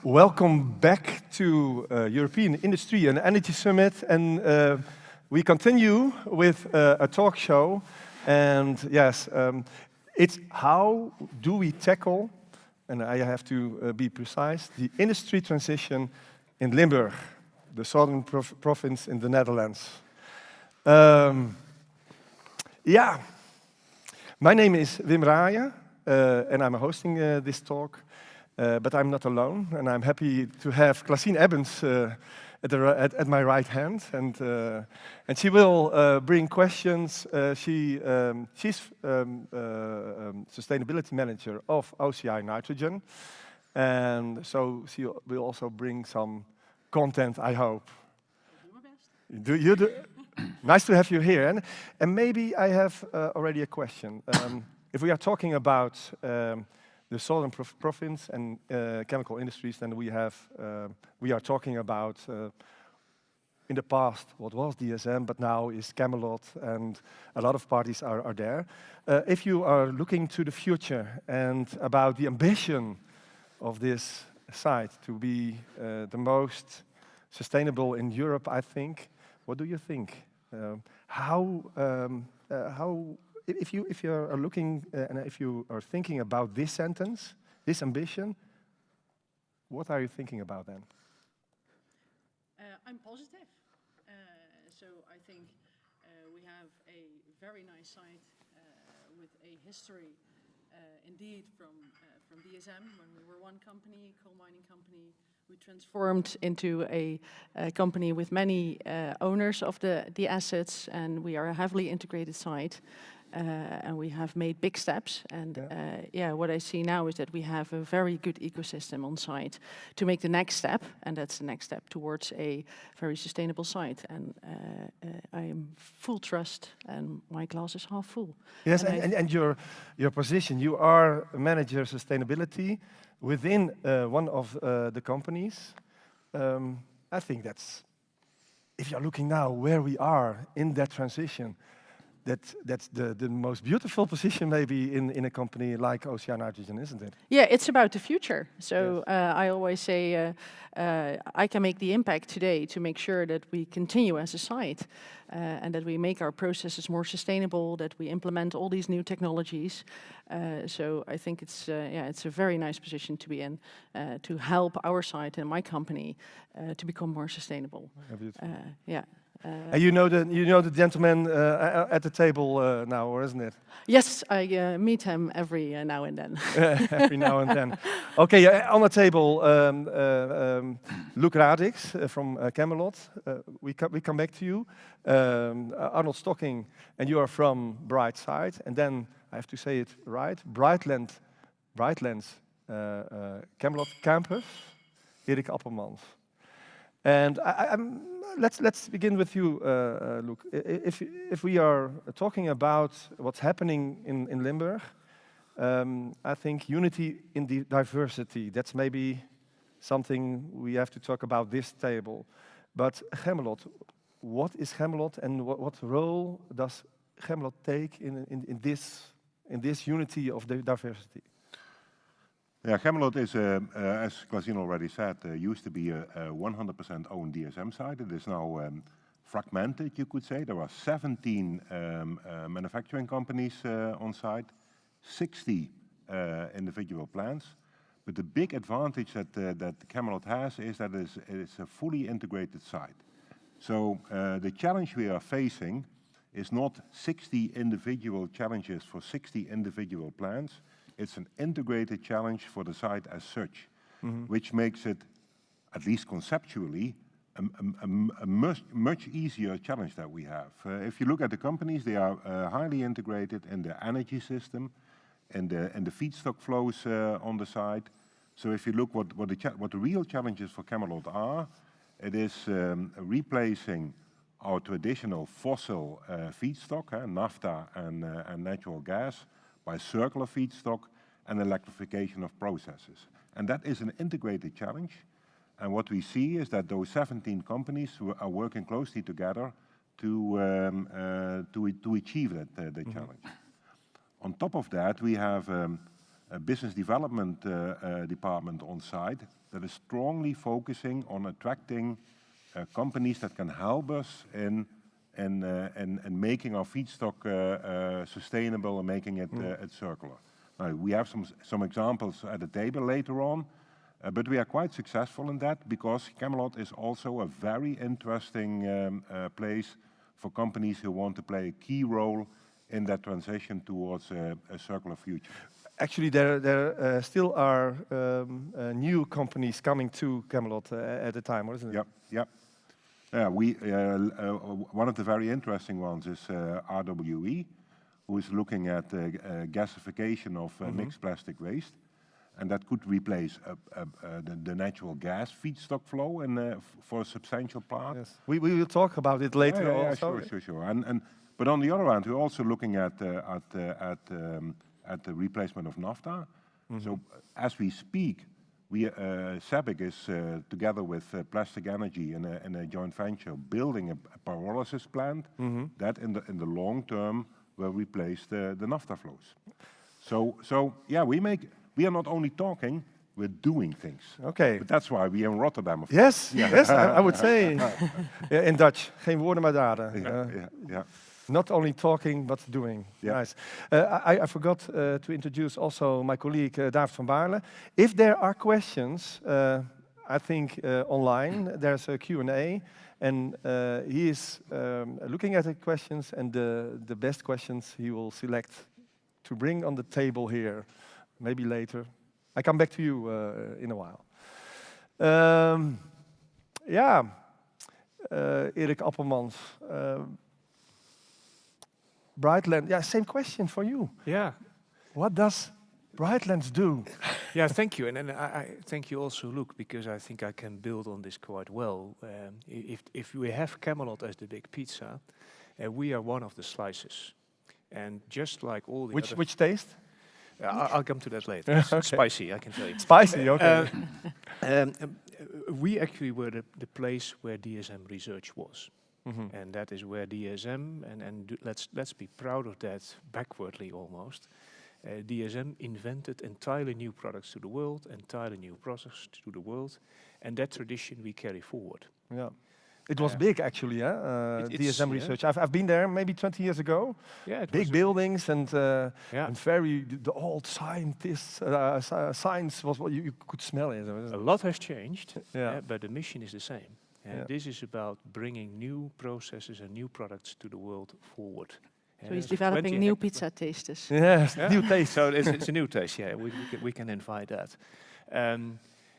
Welcome back to European Industry and Energy Summit, and we continue with a talk show. And yes, it's how do we tackle, and I have to be precise, the industry transition in Limburg, the southern province in the Netherlands. Yeah, my name is Wim Raayen, and I'm hosting this talk. But I'm not alone, and I'm happy to have Klaasien Ebbens at my right hand, and she will bring questions. She's sustainability manager of OCI Nitrogen, and so she will also bring some content, I hope. I'll do my best. Nice to have you here, and maybe I have already a question. If we are talking about the southern province and chemical industries, then we are talking about in the past what was DSM, but now is Chemelot, and a lot of parties are there. If you are looking to the future and about the ambition of this site to be the most sustainable in Europe, I think, what do you think? If you are looking and if you are thinking about this sentence, this ambition, what are you thinking about then? I'm positive. So I think we have a very nice site with a history, indeed, from DSM when we were one company, coal mining company. We transformed into a company with many owners of the assets, and we are a heavily integrated site. And we have made big steps, and what I see now is that we have a very good ecosystem on site to make the next step, and that's the next step towards a very sustainable site. And I am full trust, and my glass is half full. Yes, and your position, you are a manager sustainability within one of the companies. I think that's, if you're looking now where we are in that transition, that's the most beautiful position maybe in a company like OCI Nitrogen, isn't it? Yeah, it's about the future. So yes. I always say I can make the impact today to make sure that we continue as a site and that we make our processes more sustainable, that we implement all these new technologies. So I think it's a very nice position to be in to help our site and my company to become more sustainable. Yeah. And you know the gentleman at the table now, isn't it? Yes, I meet him every now and then. Every now and then. Okay, on the table, Luc Radix from Chemelot. We come back to you. Arnold Stocking, and you are from Brightsite. And then I have to say it right, Brightlands Chemelot campus, Erik Appelmans. And let's begin with you, Luc. If we are talking about what's happening in Limburg, I think unity in the diversity, that's maybe something we have to talk about this table. But Chemelot, what is Chemelot, and what role does Chemelot take in this unity of the diversity? Yeah, Chemelot is, as Klaasien already said, used to be a 100% owned DSM site. It is now fragmented, you could say. There are 17 manufacturing companies on site, 60 individual plants. But the big advantage that Chemelot has is that it's a fully integrated site. So the challenge we are facing is not 60 individual challenges for 60 individual plants. It's an integrated challenge for the site as such, which makes it, at least conceptually, a much easier challenge that we have. If you look at the companies, they are highly integrated in the energy system and the feedstock flows on the site. So if you look what the real challenges for Chemelot are, it is replacing our traditional fossil feedstock, naphtha and natural gas, by circular feedstock and electrification of processes. And that is an integrated challenge. And what we see is that those 17 companies who are working closely together to achieve that challenge. On top of that, we have business development department on site that is strongly focusing on attracting companies that can help us in making our feedstock sustainable and making it, it circular. We have some examples at the table later on, but we are quite successful in that because Chemelot is also a very interesting place for companies who want to play a key role in that transition towards a circular future. Actually, there still are new companies coming to Chemelot at the time, isn't it? Yep, yep. Yeah, one of the very interesting ones is RWE, who is looking at gasification of mixed plastic waste, and that could replace the natural gas feedstock flow for a substantial part. Yes. We will talk about it later also. Sure. But on the other hand, we're also looking at the replacement of naphtha. So as we speak, SABIC is together with Plastic Energy in a joint venture building a pyrolysis plant that in the long term will replace the naphtha flows. So yeah, we are not only talking, we're doing things. Okay. But that's why we are in Rotterdam. Yes, yes, I would say in Dutch, geen woorden maar daden. Yeah. Not only talking, but doing. Yeah. Nice. I forgot to introduce also my colleague David van Baarle. If there are questions, I think online there's a Q&A, and he is looking at the questions, and the best questions he will select to bring on the table here. Maybe later. I come back to you in a while. Erik Appelmans. Brightlands, yeah, same question for you. Yeah. What does Brightlands do? Yeah, thank you. And I thank you also, Luc, because I think I can build on this quite well. If we have Chemelot as the big pizza, we are one of the slices. And just like all the Which taste? I'll come to that later. Okay. Spicy, I can tell you. Spicy, okay. We actually were the place where DSM research was. And that is where DSM, let's be proud of that backwardly almost. DSM invented entirely new products to the world, entirely new process to the world, and that tradition we carry forward. Yeah. It was big actually, DSM research. I've been there maybe 20 years ago. Yeah, it big was buildings and very the old scientists. Science was what you could smell it. A lot has changed, Yeah. but the mission is the same. This is about bringing new processes and new products to the world forward. So he's developing new pizza tastes. Yes, new taste. So it's a new taste, yeah. We can invite that.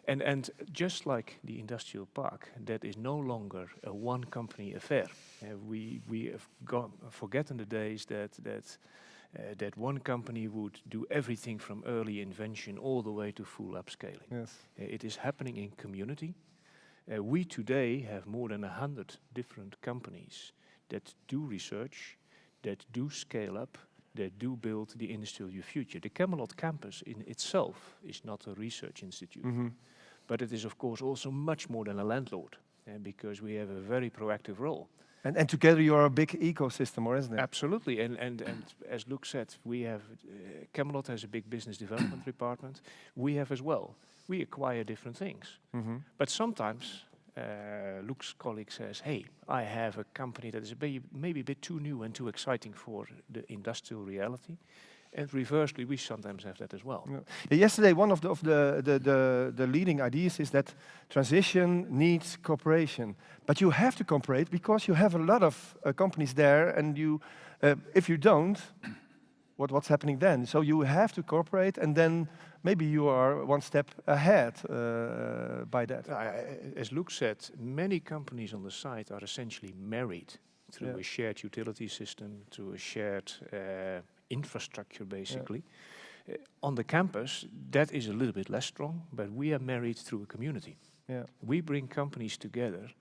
And just like the industrial park, that is no longer a one company affair. We have forgotten the days that one company would do everything from early invention all the way to full upscaling. Yes. It is happening in community. We today have more than 100 different companies that do research, that do scale up, that do build the industrial future. The Chemelot campus in itself is not a research institute, but it is of course also much more than a landlord, because we have a very proactive role. And together you are a big ecosystem, or isn't it? Absolutely, and as Luc said, we have Chemelot has a big business development department. We have as well. We acquire different things, but sometimes Luc's colleague says, "Hey, I have a company that is maybe a bit too new and too exciting for the industrial reality." And reversely, we sometimes have that as well. Yeah. Yesterday, one of the leading ideas is that transition needs cooperation, but you have to cooperate because you have a lot of companies there, and if you don't, what's happening then? So you have to cooperate, and then maybe you are one step ahead by that. As Luc said, many companies on the site are essentially married through a shared utility system, through a shared infrastructure, basically. On the campus, that is a little bit less strong, but we are married through a community. Yeah. We bring companies together,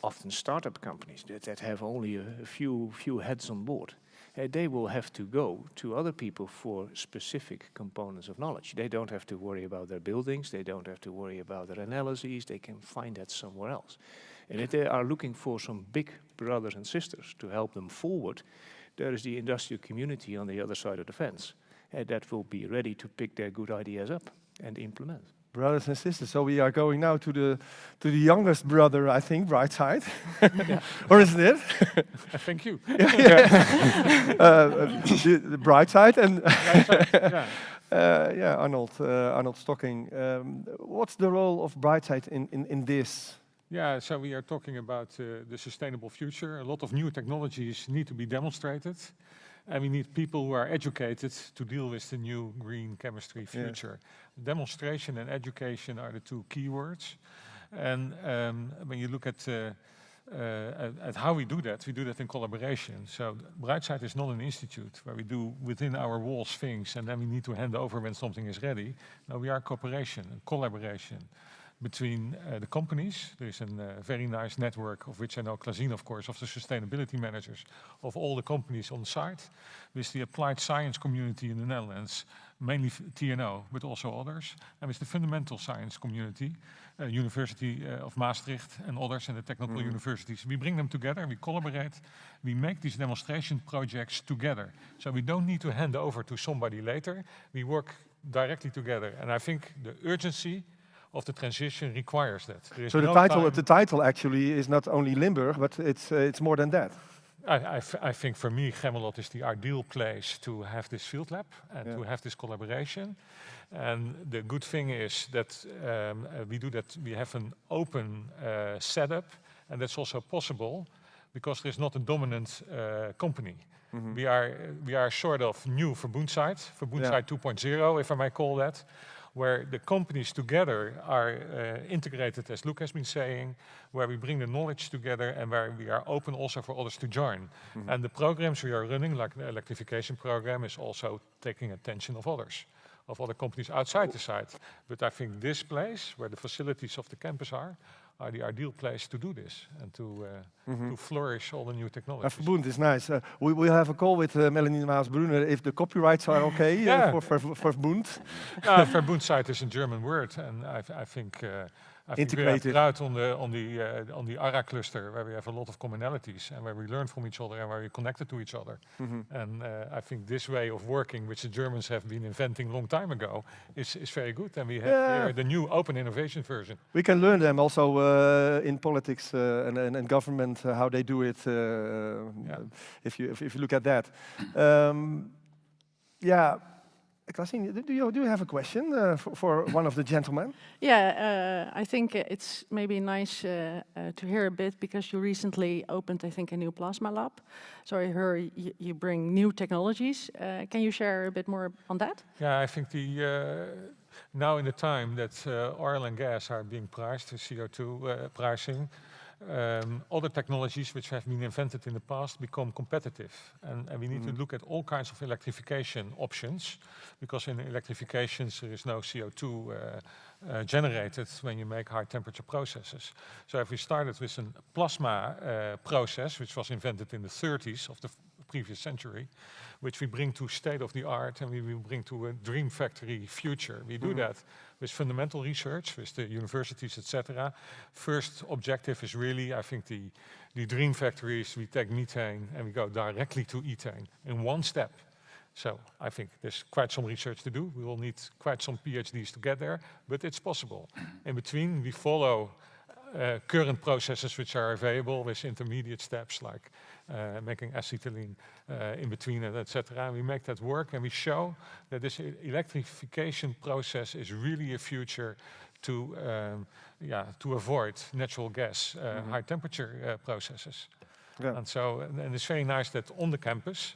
often startup companies that have only a few heads on board. They will have to go to other people for specific components of knowledge. They don't have to worry about their buildings, they don't have to worry about their analyses, they can find that somewhere else. And if they are looking for some big brothers and sisters to help them forward, there is the industrial community on the other side of the fence. that will be ready to pick their good ideas up and implement. Brothers and sisters, so we are going now to the youngest brother, I think, Brightsite. Or isn't it? Thank you. The Brightsite and Yeah. Arnold Stocking. What's the role of Brightsite in this? Yeah, so we are talking about the sustainable future. A lot of new technologies need to be demonstrated, and we need people who are educated to deal with the new green chemistry future. Demonstration and education are the two keywords. And when you look at how we do that in collaboration. So Brightsite is not an institute where we do within our walls things and then we need to hand over when something is ready. No, we are cooperation and collaboration between the companies. There is a very nice network, of which I know Klazien, of course, of the sustainability managers of all the companies on site, with the applied science community in the Netherlands, mainly TNO, but also others, and with the fundamental science community, University of Maastricht and others, and the technical universities. We bring them together, we collaborate, we make these demonstration projects together. So we don't need to hand over to somebody later, we work directly together. And I think the urgency of the transition requires that. So the title actually is not only Limburg, but it's more than that. I think for me, Chemelot is the ideal place to have this field lab and to have this collaboration. And the good thing is that we do that. We have an open setup, and that's also possible because there's not a dominant company. We are sort of new Verbundsite 2.0, if I may call that, where the companies together are integrated, as Luc has been saying, where we bring the knowledge together and where we are open also for others to join. And the programs we are running, like the electrification program, is also taking attention of others, of other companies outside the site. But I think this place, where the facilities of the campus are the ideal place to do this and to flourish all the new technologies. Verbund is nice. We will have a call with Melanie Maas-Brunner if the copyrights are okay for Verbund. Verbundsite is a German word, and I think integrated. We are proud on the ARA cluster, where we have a lot of commonalities and where we learn from each other and where we're connected to each other. And I think this way of working, which the Germans have been inventing a long time ago, is very good. And we have here the new open innovation version. We can learn them also in politics and government, how they do it, if you look at that. Klazien, do you have a question for one of the gentlemen? Yeah, I think it's maybe nice to hear a bit because you recently opened, I think, a new plasma lab. So I heard you bring new technologies. Can you share a bit more on that? Yeah, I think now in the time that oil and gas are being priced, the CO2 pricing, other technologies which have been invented in the past become competitive. And we need to look at all kinds of electrification options, because in electrifications there is no CO2 generated when you make high temperature processes. So if we started with a plasma process, which was invented in the 30s of the previous century, which we bring to state of the art and we will bring to a dream factory future. We do that with fundamental research, with the universities, etc. First objective is really, I think, the dream factories. We take methane and we go directly to ethane in one step. So I think there's quite some research to do. We will need quite some PhDs to get there, but it's possible. In between, we follow current processes which are available with intermediate steps like making acetylene in between it, etc. We make that work and we show that this electrification process is really a future to avoid natural gas high temperature processes. Yeah. And it's very nice that on the campus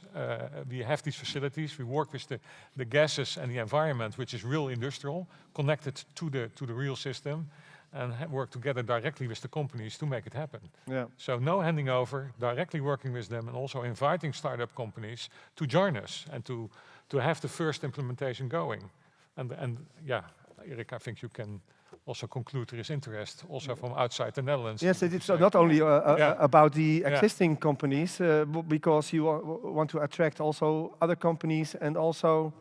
we have these facilities. We work with the gases and the environment, which is real industrial, connected to the real system, and work together directly with the companies to make it happen. Yeah. So no handing over, directly working with them, and also inviting startup companies to join us and to have the first implementation going. And Erik, I think you can also conclude there is interest also from outside the Netherlands. Yes, it's not only about the existing companies, because you want to attract also other companies and also...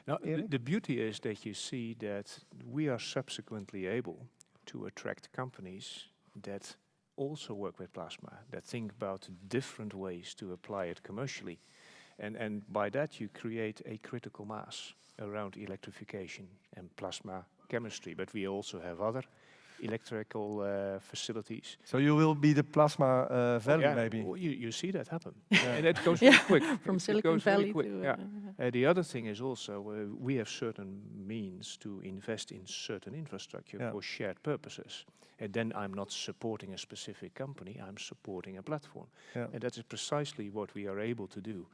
Now, the beauty is that you see that we are subsequently able to attract companies that also work with plasma, that think about different ways to apply it commercially. And by that you create a critical mass around electrification and plasma chemistry. But we also have other electrical facilities. So you will be the Plasma Valley, Yeah, maybe. well, you see that happen. And it goes very quick. From It Silicon goes very Valley quick, to... yeah. The other thing is also we have certain means to invest in certain infrastructure for shared purposes. And then I'm not supporting a specific company, I'm supporting a platform. Yeah. And that is precisely what we are able to do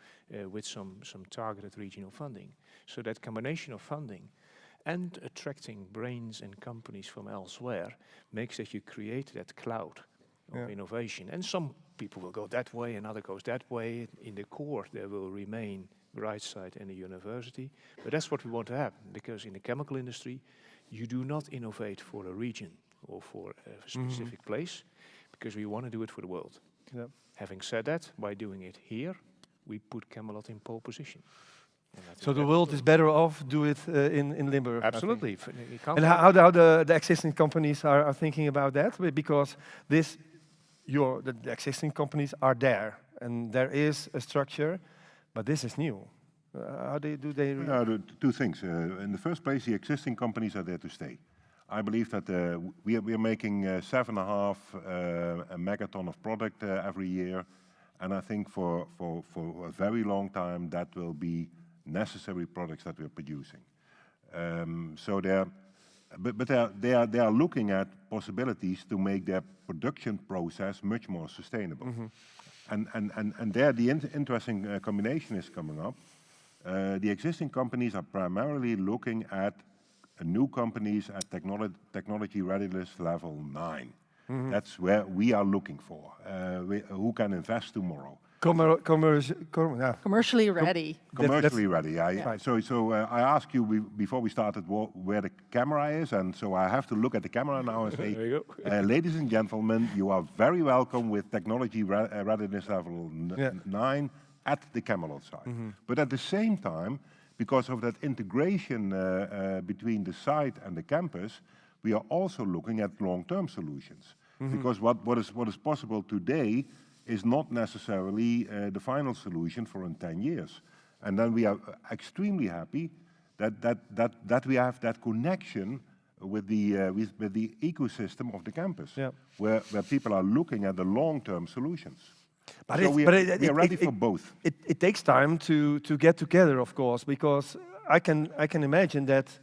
with some targeted regional funding. So that combination of funding and attracting brains and companies from elsewhere makes that you create that cloud of innovation. And some people will go that way, another goes that way. In the core, there will remain Brightsite and the university. But that's what we want to have, because in the chemical industry, you do not innovate for a region or for a specific place, because we want to do it for the world. Yeah. Having said that, by doing it here, we put Chemelot in pole position. So the world is better off do it in Limburg. I think. Absolutely. And how the existing companies are thinking about that? Because the existing companies are there, and there is a structure, but this is new. How do they? Two things. In the first place, the existing companies are there to stay. I believe that we are making 7.5 megaton of product every year, and I think for a very long time that will be necessary products that we're producing. So they are looking at possibilities to make their production process much more sustainable. And there the interesting combination is coming up. The existing companies are primarily looking at new companies at technology readiness level 9. That's where we are looking for, who can invest tomorrow. Commercially ready. Commercially ready. So I asked you before we started where the camera is, and so I have to look at the camera now and say, there you go. ladies and gentlemen, you are very welcome with technology readiness level 9 at the Chemelot site. But at the same time, because of that integration between the site and the campus, we are also looking at long-term solutions. Because what is possible today is not necessarily the final solution for in 10 years. And then we are extremely happy that we have that connection with the ecosystem of the campus, where people are looking at the long-term solutions. But so we are ready for both. It takes time to get together, of course, because I can imagine that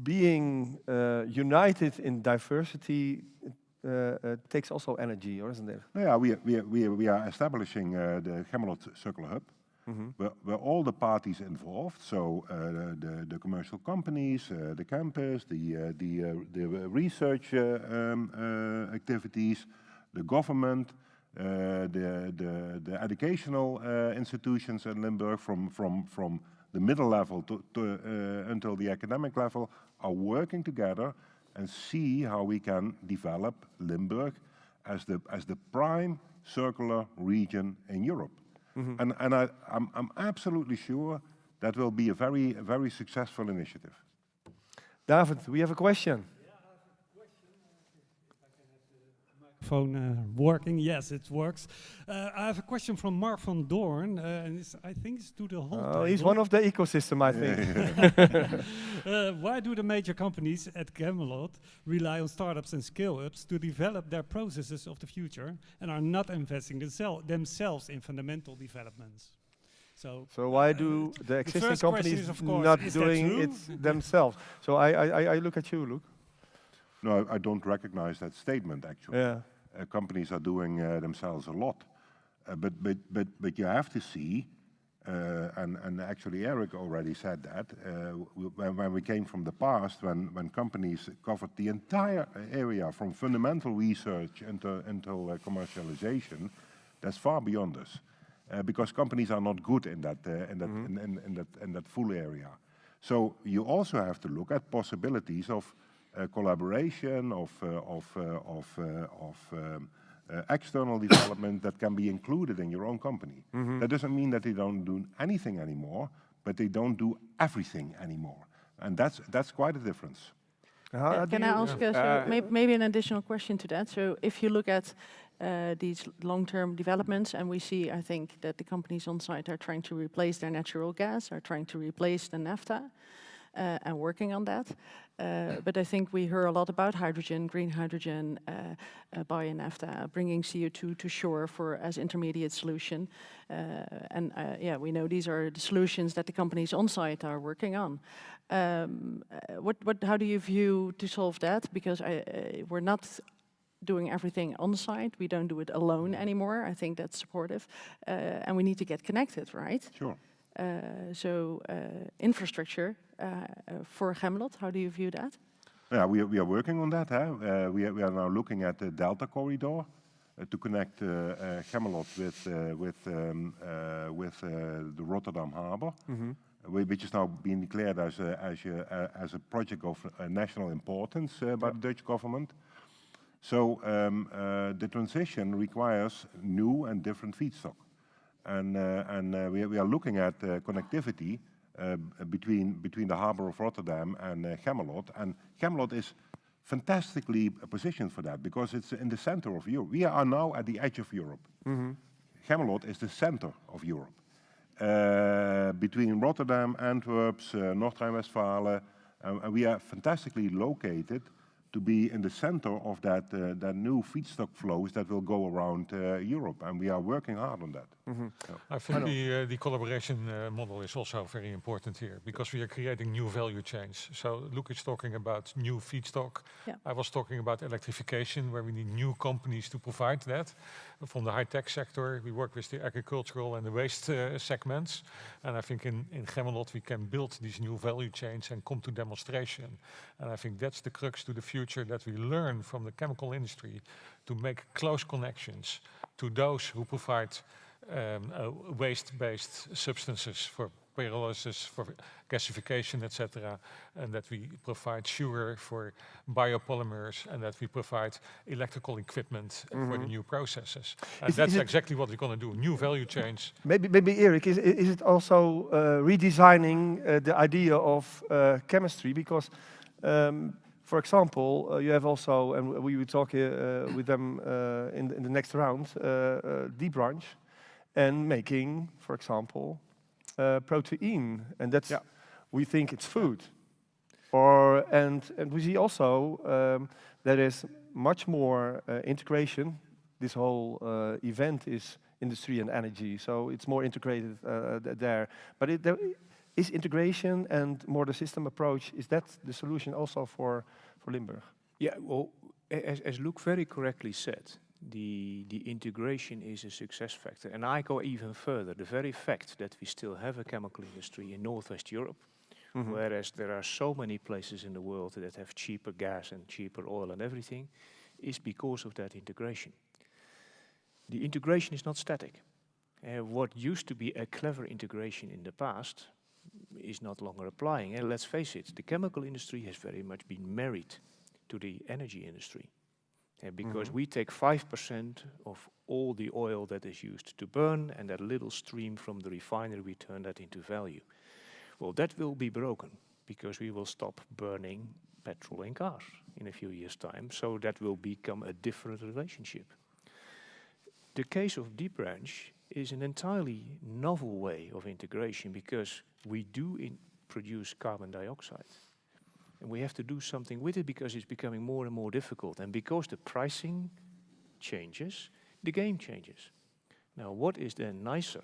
being united in diversity takes also energy, or isn't it? Yeah, we are establishing the Chemelot Circular Hub, where all the parties involved, so the commercial companies, the campus, the research activities, the government, the educational institutions in Limburg, from the middle level to until the academic level, are working together and see how we can develop Limburg as the prime circular region in Europe. And I'm absolutely sure that will be a very successful initiative. David, we have a question. Phone working? Yes, it works. I have a question from Mark van Doorn, and I think it's to the whole table. He's one of the ecosystem, I think. Why do the major companies at Chemelot rely on startups and scale-ups to develop their processes of the future and are not investing themselves in fundamental developments? So why do the existing companies not doing it themselves? So I look at you, Luc. No, I don't recognize that statement, actually. Yeah. Companies are doing themselves a lot. But you have to see, and actually Eric already said that, when we came from the past, when companies covered the entire area from fundamental research until commercialization, that's far beyond us. Because companies are not good in that full area. So you also have to look at possibilities of collaboration, of external development that can be included in your own company. That doesn't mean that they don't do anything anymore, but they don't do everything anymore. And that's quite a difference. How do Can I you- ask maybe an additional question to that? So if you look at these long-term developments, and we see, I think, that the companies on site are trying to replace their natural gas, are trying to replace the naphtha, and working on that. But I think we hear a lot about hydrogen, green hydrogen, bio-naphtha, bringing CO2 to shore for as intermediate solution. And yeah, we know these are the solutions that the companies on site are working on. How do you view to solve that? Because we're not doing everything on site. We don't do it alone anymore. I think that's supportive. And we need to get connected, right? Sure. So infrastructure for Chemelot, how do you view that? Yeah, we are working on that. We are now looking at the Delta corridor to connect Chemelot with the Rotterdam harbor, which is now being declared as a project of national importance by the Dutch government. So the transition requires new and different feedstock. And we are looking at connectivity between the harbor of Rotterdam and Chemelot. And Chemelot is fantastically positioned for that because it's in the center of Europe. We are now at the edge of Europe. Chemelot is the center of Europe. Between Rotterdam, Antwerp, North Rhine-Westphalia, and we are fantastically located to be in the center of that new feedstock flows that will go around Europe, and we are working hard on that. I think the collaboration model is also very important here because we are creating new value chains. So Luc is talking about new feedstock. Yeah. I was talking about electrification, where we need new companies to provide that. From the high-tech sector, we work with the agricultural and the waste segments. And I think in Chemelot we can build these new value chains and come to demonstration. And I think that's the crux to the future, that we learn from the chemical industry to make close connections to those who provide waste-based substances for pyrolysis, for gasification, etc., and that we provide sugar for biopolymers, and that we provide electrical equipment for the new processes. And that's exactly what we're going to do, new value chains. Maybe Erik, is it also redesigning the idea of chemistry? Because, for example, you have also, and we will talk with them in the next round, deep branch, and making, for example, protein, and that's we think it's food. And we see also there is much more integration. This whole event is industry and energy, so it's more integrated there. But there is integration and more the system approach. Is that the solution also for Limburg? Yeah, well, as Luc very correctly said, the integration is a success factor. And I go even further. The very fact that we still have a chemical industry in Northwest Europe, whereas there are so many places in the world that have cheaper gas and cheaper oil and everything, is because of that integration. The integration is not static. What used to be a clever integration in the past is not longer applying. And let's face it, the chemical industry has very much been married to the energy industry. Because we take 5% of all the oil that is used to burn, and that little stream from the refinery, we turn that into value. Well, that will be broken, because we will stop burning petrol in cars in a few years' time, so that will become a different relationship. The case of Deep Branch is an entirely novel way of integration, because we do produce carbon dioxide. And we have to do something with it because it's becoming more and more difficult. And because the pricing changes, the game changes. Now, what is then nicer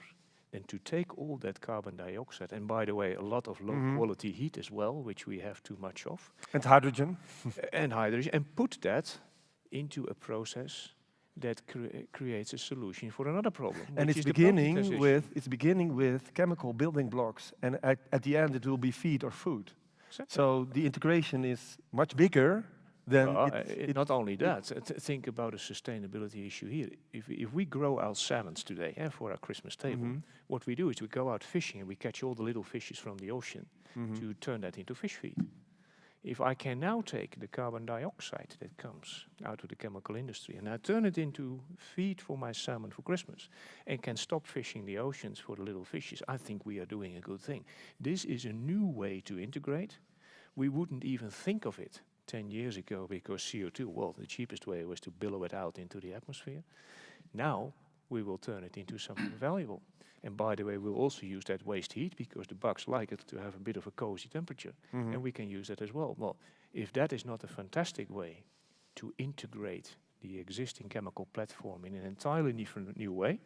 than to take all that carbon dioxide, and by the way, a lot of low-quality heat as well, which we have too much of. And hydrogen. And put that into a process that creates a solution for another problem. And it's beginning with chemical building blocks, and at the end it will be feed or food. Exactly. So the integration is much bigger than not only that. Think about a sustainability issue here. If we grow our salmons today for our Christmas table, what we do is we go out fishing and we catch all the little fishes from the ocean to turn that into fish feed. If I can now take the carbon dioxide that comes out of the chemical industry and I turn it into feed for my salmon for Christmas and can stop fishing the oceans for the little fishes, I think we are doing a good thing. This is a new way to integrate. We wouldn't even think of it 10 years ago because CO2, well, the cheapest way was to billow it out into the atmosphere. Now we will turn it into something valuable. And by the way, we'll also use that waste heat because the bugs like it to have a bit of a cozy temperature. And we can use that as well. Well, if that is not a fantastic way to integrate the existing chemical platform in an entirely different new way,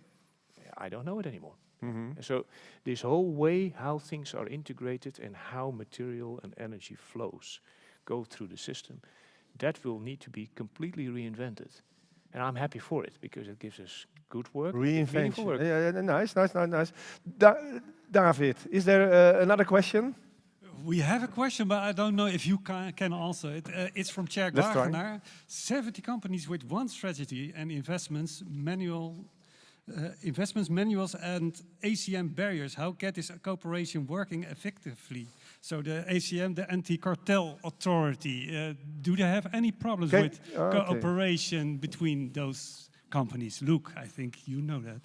I don't know it anymore. So this whole way how things are integrated and how material and energy flows go through the system, that will need to be completely reinvented. And I'm happy for it because it gives us good work, meaningful Reinvention. work. Nice. David, is there another question? We have a question, but I don't know if you can answer it. It's from Chair Let's try. Wagenaar. 70 companies with one strategy and investments manuals and ACM barriers. How get this cooperation working effectively? So the ACM, the anti-cartel authority, do they have any problems with cooperation between those companies? Luke, I think you know that.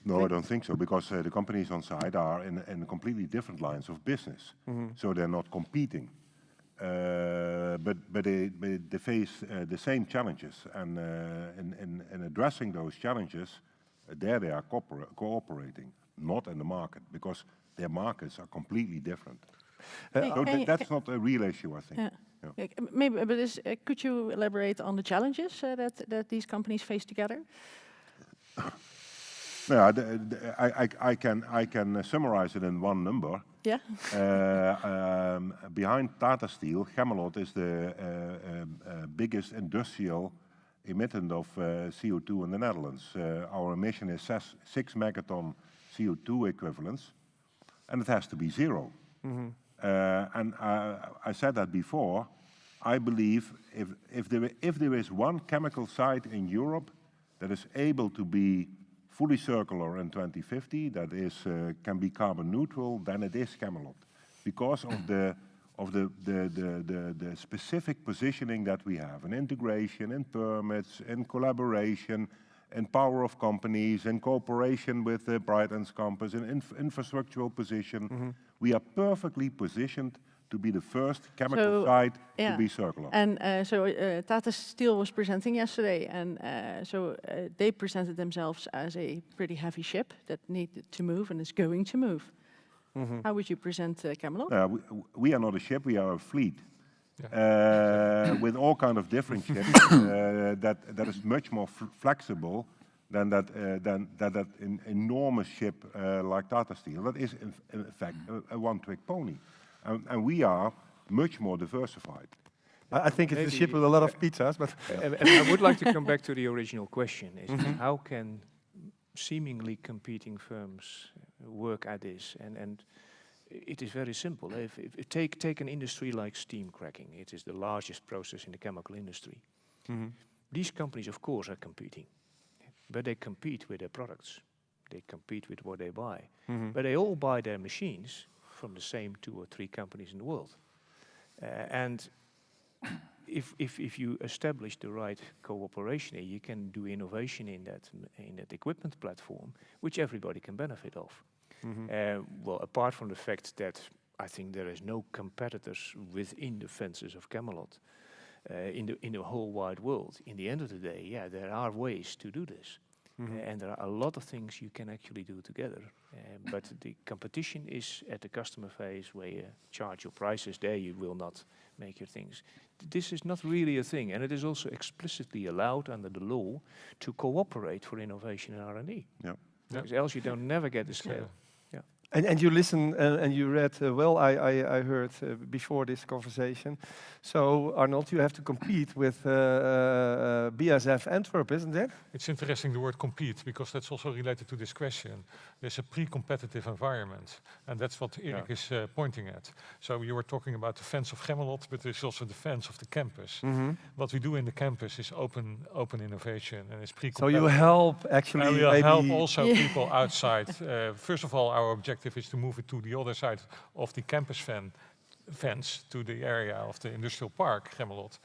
No, I don't think so, because the companies on site are in completely different lines of business. So they're not competing. But they face the same challenges. And in addressing those challenges, there they are cooperating, not in the market, because their markets are completely different. So that's not a real issue, I think. Yeah. Maybe, but could you elaborate on the challenges that these companies face together? Yeah, I can summarize it in one number. Yeah. Behind Tata Steel, Chemelot is the biggest industrial emittent of CO2 in the Netherlands. Our emission is 6 megaton CO2 equivalents, and it has to be zero. And I said that before. I believe if there is one chemical site in Europe that is able to be fully circular in 2050, that is can be carbon neutral, then it is Chemelot, because of the specific positioning that we have, in integration, in permits, in collaboration, in power of companies, in cooperation with the Brightlands campus, in infrastructural position. We are perfectly positioned to be the first chemical site to be circular. And Tata Steel was presenting yesterday, and they presented themselves as a pretty heavy ship that needed to move and is going to move. How would you present Chemelot? We are not a ship, we are a fleet. With all kind of different ships that is much more flexible than that enormous ship like Tata Steel. That is in fact a one-trick pony. And we are much more diversified. I think it's a ship with a lot of pizzas, but... And I would like to come back to the original question, is how can seemingly competing firms work at this? And it is very simple. If take an industry like steam cracking, it is the largest process in the chemical industry. These companies, of course, are competing, but they compete with their products. They compete with what they buy. But they all buy their machines from the same 2 or 3 companies in the world. And if you establish the right cooperation, you can do innovation in that equipment platform, which everybody can benefit of. Well, apart from the fact that I think there is no competitors within the fences of Chemelot in the whole wide world. In the end of the day, there are ways to do this. And there are a lot of things you can actually do together. But the competition is at the customer phase where you charge your prices. There you will not make your things. This is not really a thing. And it is also explicitly allowed under the law to cooperate for innovation and R&D. Because else you don't never get the scale. And you listen and you read well, I heard before this conversation. So, Arnold, you have to compete with BASF Antwerp, isn't it? It's interesting the word compete, because that's also related to this question. There's a pre-competitive environment, and that's what Erik is pointing at. So you were talking about the fence of Chemelot, but there's also the fence of the campus. What we do in the campus is open innovation, and it's pre-competitive. So you help actually And we'll maybe help also people outside. First of all, our objective is to move it to the other side of the campus fence to the area of the industrial park, Chemelot.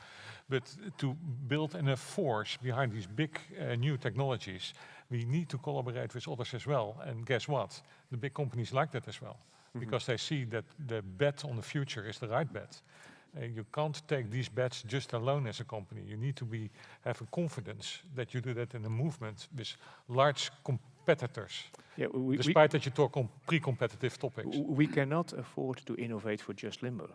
But to build enough force behind these big new technologies, we need to collaborate with others as well. And guess what? The big companies like that as well, because they see that the bet on the future is the right bet. You can't take these bets just alone as a company. You need to have a confidence that you do that in a movement with large competitors. Yeah, despite that you talk on pre-competitive topics. We cannot afford to innovate for just Limburg.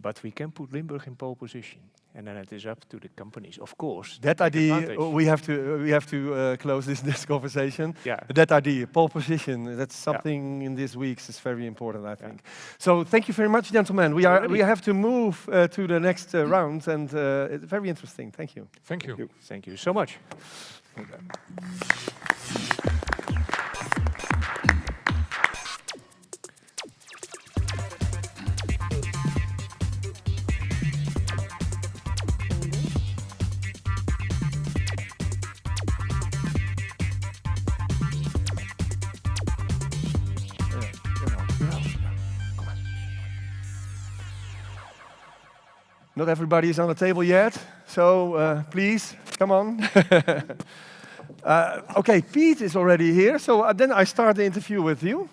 But we can put Limburg in pole position, and then it is up to the companies, of course. That idea, we have to close this conversation. Yeah. That idea, pole position, that's something in these weeks is very important, I think. So thank you very much, gentlemen. We have to move to the next round, and it's very interesting. Thank you. Thank you. Thank you so much. Not everybody is on the table yet, so please, come on. Okay, Pete is already here, so then I start the interview with you.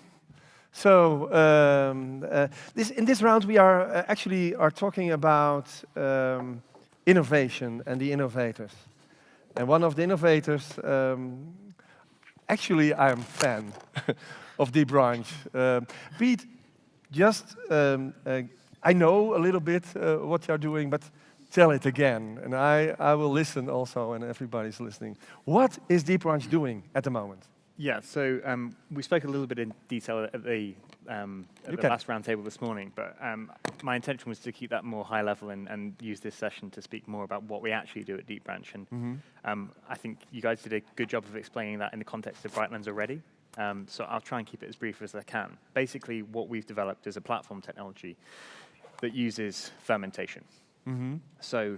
So in this round we are actually talking about innovation and the innovators. And one of the innovators, actually I'm a fan of Deep Branch. Pete, just I know a little bit what you're doing, but tell it again, and I will listen also, and everybody's listening. What is Deep Branch doing at the moment? Yeah, so we spoke a little bit in detail at the last roundtable this morning, but my intention was to keep that more high level and use this session to speak more about what we actually do at Deep Branch. And I think you guys did a good job of explaining that in the context of Brightlands already. So I'll try and keep it as brief as I can. Basically, what we've developed is a platform technology that uses fermentation. So,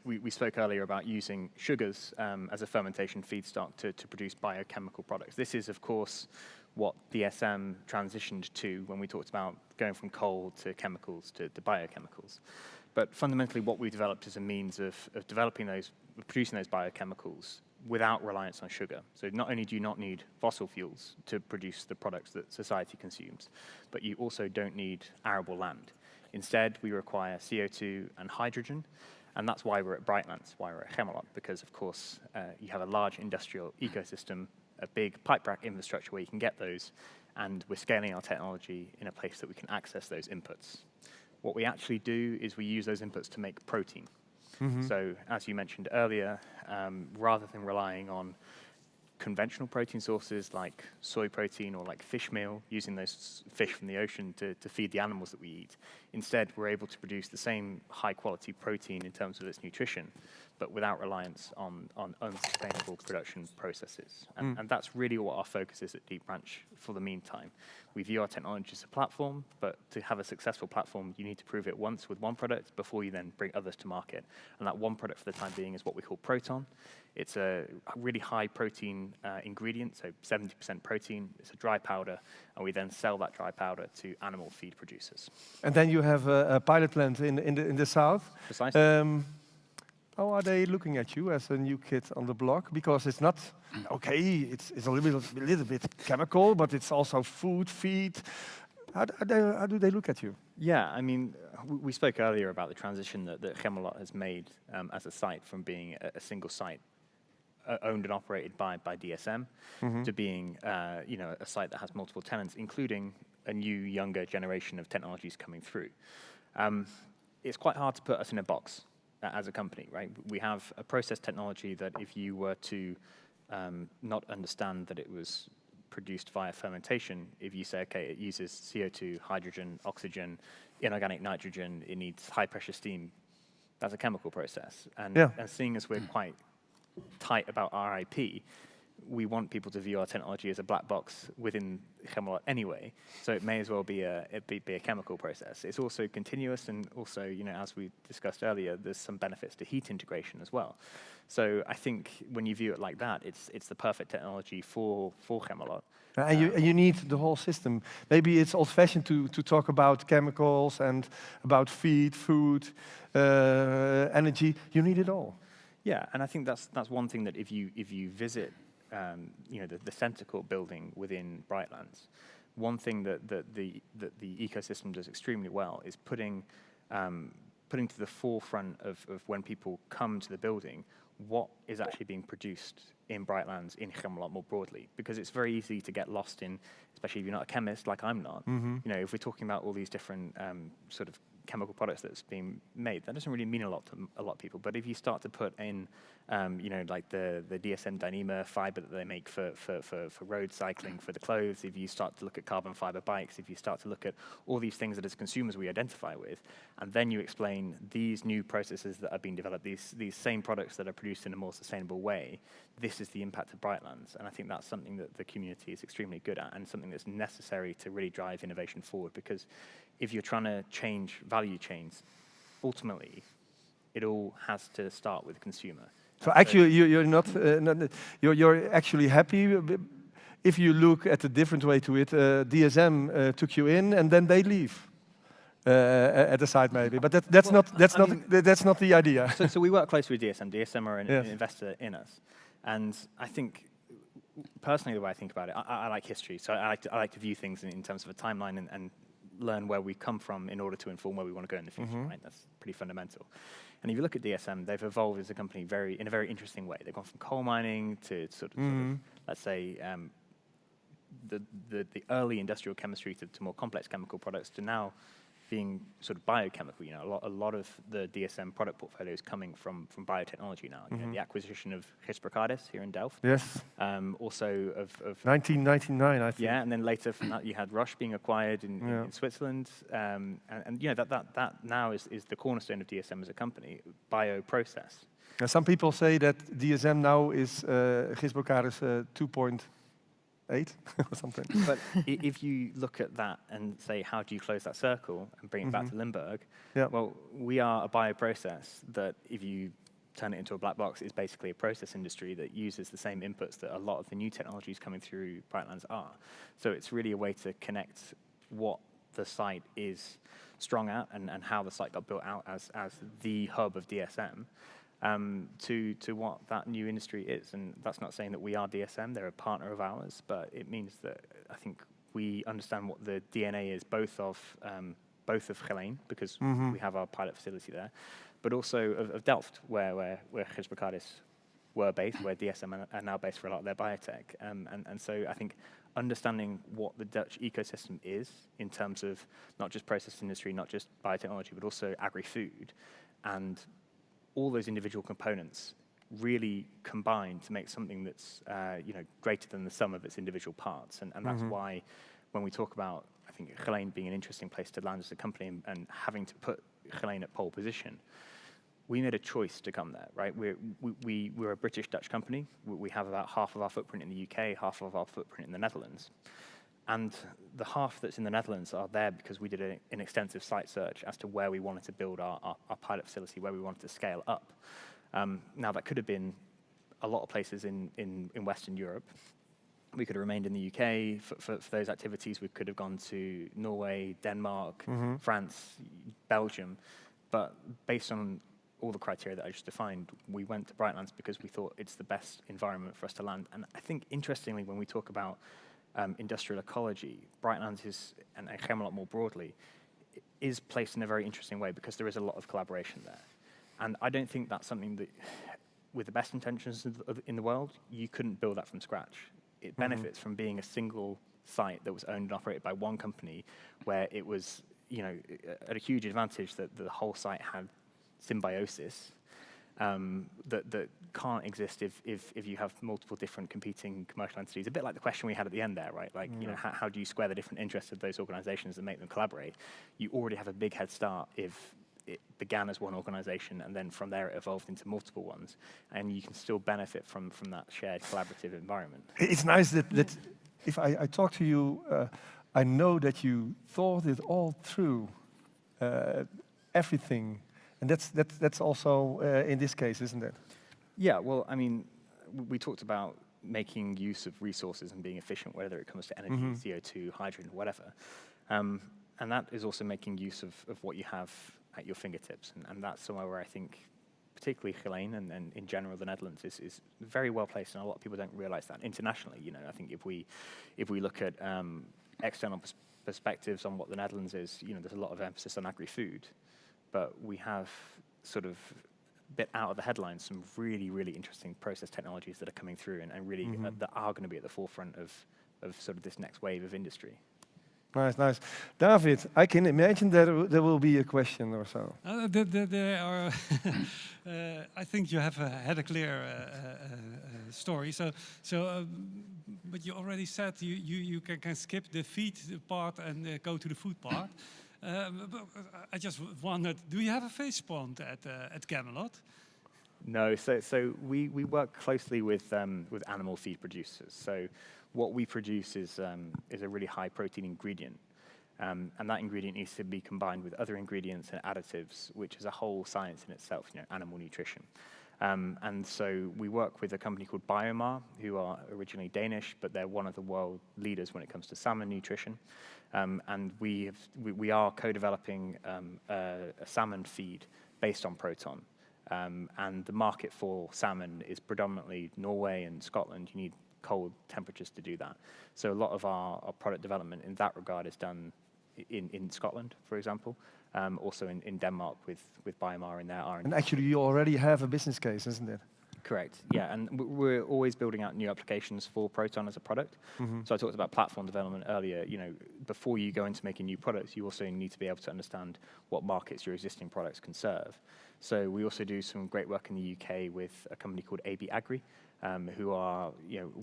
we spoke earlier about using sugars as a fermentation feedstock to produce biochemical products. This is, of course, what DSM transitioned to when we talked about going from coal to chemicals to biochemicals. But fundamentally, what we developed is a means of producing those biochemicals without reliance on sugar. So not only do you not need fossil fuels to produce the products that society consumes, but you also don't need arable land. Instead, we require CO2 and hydrogen, and that's why we're at Brightlands, why we're at Chemelot, because of course you have a large industrial ecosystem, a big pipe rack infrastructure where you can get those, and we're scaling our technology in a place that we can access those inputs. What we actually do is we use those inputs to make protein. So as you mentioned earlier, rather than relying on conventional protein sources like soy protein or like fish meal, using those fish from the ocean to feed the animals that we eat. Instead, we're able to produce the same high-quality protein in terms of its nutrition, but without reliance on unsustainable production processes. And that's really what our focus is at Deep Branch for the meantime. We view our technology as a platform, but to have a successful platform, you need to prove it once with one product before you then bring others to market. And that one product for the time being is what we call Proton. It's a really high protein ingredient, so 70% protein. It's a dry powder, and we then sell that dry powder to animal feed producers. And then you have a pilot plant in the south. Precisely. How are they looking at you as a new kid on the block? Because it's not, okay, it's a little bit chemical, but it's also food, feed. How do they look at you? Yeah, I mean, we spoke earlier about the transition that Chemelot has made as a site from being a single site owned and operated by DSM to being a site that has multiple tenants, including a new, younger generation of technologies coming through. It's quite hard to put us in a box as a company, right? We have a process technology that if you were to not understand that it was produced via fermentation, if you say, okay, it uses CO2, hydrogen, oxygen, inorganic nitrogen, it needs high pressure steam, that's a chemical process. And seeing as we're quite tight about our IP, we want people to view our technology as a black box within Chemelot anyway, so it may as well be a chemical process. It's also continuous, and also, as we discussed earlier, there's some benefits to heat integration as well. So I think when you view it like that, it's the perfect technology for Chemelot. And you need the whole system. Maybe it's old-fashioned to talk about chemicals and about feed, food, energy. You need it all. Yeah, and I think that's one thing that if you visit the Centaur building within Brightlands, one thing that the ecosystem does extremely well is putting putting to the forefront of when people come to the building what is actually being produced in Brightlands, in Chemelot more broadly, because it's very easy to get lost in, especially if you're not a chemist like I'm not. You know, if we're talking about all these different sort of chemical products that's being made, that doesn't really mean a lot to a lot of people. But if you start to put in, you know, like the DSM Dyneema fiber that they make for road cycling, for the clothes, if you start to look at carbon fiber bikes, if you start to look at all these things that as consumers we identify with, and then you explain these new processes that are being developed, these same products that are produced in a more sustainable way, this is the impact of Brightlands. And I think that's something that the community is extremely good at, and something that's necessary to really drive innovation forward, because if you're trying to change value chains, ultimately, it all has to start with the consumer. So actually, you're not, you're actually happy. If you look at a different way to it, DSM took you in and then they leave at the site maybe. But that's not the idea. So we work closely with DSM. DSM are an investor in us, and I think personally the way I think about it, I like history. So I like to view things in terms of a timeline and learn where we come from in order to inform where we want to go in the future. Right, that's pretty fundamental. And if you look at DSM, they've evolved as a company in a very interesting way. They've gone from coal mining to sort of let's say, the early industrial chemistry to more complex chemical products to now being sort of biochemical. You know, a lot of the DSM product portfolio is coming from biotechnology now. You know, the acquisition of Gis here in Delft. Yes. Also of 1999, I think. Yeah, and then later from that you had Roche being acquired in Switzerland, and you know that now is the cornerstone of DSM as a company, bioprocess. Now, some people say that DSM now is Gis 2.8 or something. But if you look at that and say, how do you close that circle and bring it back to Limburg? Yeah. Well, we are a bioprocess that, if you turn it into a black box, is basically a process industry that uses the same inputs that a lot of the new technologies coming through Brightlands are. So it's really a way to connect what the site is strong at and how the site got built out as the hub of DSM. To what that new industry is. And that's not saying that we are DSM, they're a partner of ours, but it means that I think we understand what the DNA is, both of Geleen, because we have our pilot facility there, but also of Delft, where Gis were based, where DSM are now based for a lot of their biotech. And so I think understanding what the Dutch ecosystem is in terms of not just process industry, not just biotechnology, but also agri-food, and all those individual components really combine to make something that's you know, greater than the sum of its individual parts. And that's why when we talk about, I think, Geleen being an interesting place to land as a company and having to put Geleen at pole position, we made a choice to come there, right? We're a British-Dutch company. We have about half of our footprint in the UK, half of our footprint in the Netherlands. And the half that's in the Netherlands are there because we did an extensive site search as to where we wanted to build our pilot facility, where we wanted to scale up. Now, that could have been a lot of places in Western Europe. We could have remained in the UK for those activities. We could have gone to Norway, Denmark, France, Belgium. But based on all the criteria that I just defined, we went to Brightlands because we thought it's the best environment for us to land. And I think, interestingly, when we talk about industrial ecology, Brightlands is, and Chemelot more broadly, is placed in a very interesting way because there is a lot of collaboration there. And I don't think that's something that, with the best intentions in the world, you couldn't build that from scratch. It benefits from being a single site that was owned and operated by one company, where it was, you know, at a huge advantage that the whole site had symbiosis that can't exist if you have multiple different competing commercial entities. A bit like the question we had at the end there, right? Like, you know, how do you square the different interests of those organizations and make them collaborate? You already have a big head start if it began as one organization and then from there it evolved into multiple ones, and you can still benefit from that shared collaborative environment. It's nice that if I talk to you, I know that you thought it all through, everything. And that's also in this case, isn't it? Yeah, well, I mean, we talked about making use of resources and being efficient, whether it comes to energy, CO2, hydrogen, whatever. And that is also making use of what you have at your fingertips. And that's somewhere where I think, particularly Geleen and in general the Netherlands is very well placed, and a lot of people don't realize that internationally. You know, I think if we look at external perspectives on what the Netherlands is, you know, there's a lot of emphasis on agri-food. but we have sort of bit out of the headlines some really, really interesting process technologies that are coming through and really that are going to be at the forefront of sort of this next wave of industry. Nice, nice. David, I can imagine that there will be a question or so. There are. I think you have had a clear story. But you already said you can skip the feed part and go to the food part. But I just wondered, do you have a fish pond at Chemelot? No, so we work closely with animal feed producers. So what we produce is a really high protein ingredient, and that ingredient needs to be combined with other ingredients and additives, which is a whole science in itself, animal nutrition. And so we work with a company called Biomar, who are originally Danish, but they're one of the world leaders when it comes to salmon nutrition. And we are co-developing a salmon feed based on Proton. And the market for salmon is predominantly Norway and Scotland. You need cold temperatures to do that. So a lot of our product development in that regard is done in Scotland, for example. Also in Denmark with Biomar in their R&D. And actually, you already have a business case, isn't it? Correct, yeah, and we're always building out new applications for Proton as a product. So I talked about platform development earlier. Before you go into making new products, you also need to be able to understand what markets your existing products can serve. So we also do some great work in the UK with a company called AB Agri, who are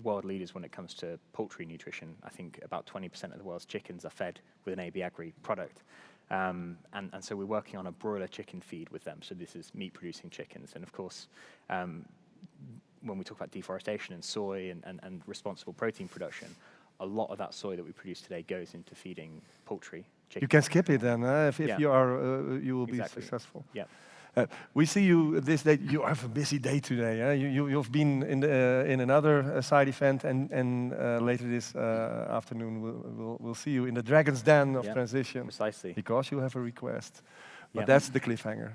world leaders when it comes to poultry nutrition. I think about 20% of the world's chickens are fed with an AB Agri product. And so we're working on a broiler chicken feed with them. So this is meat-producing chickens. And of course, when we talk about deforestation and soy and responsible protein production, a lot of that soy that we produce today goes into feeding poultry, chicken. You can skip it then, if you will be Exactly. successful. Yeah. We see you this day. You have a busy day today. You've been in another side event, and later this afternoon we'll see you in the Dragon's Den of Transition. Precisely. Because you have a request. But Yeah. that's the cliffhanger.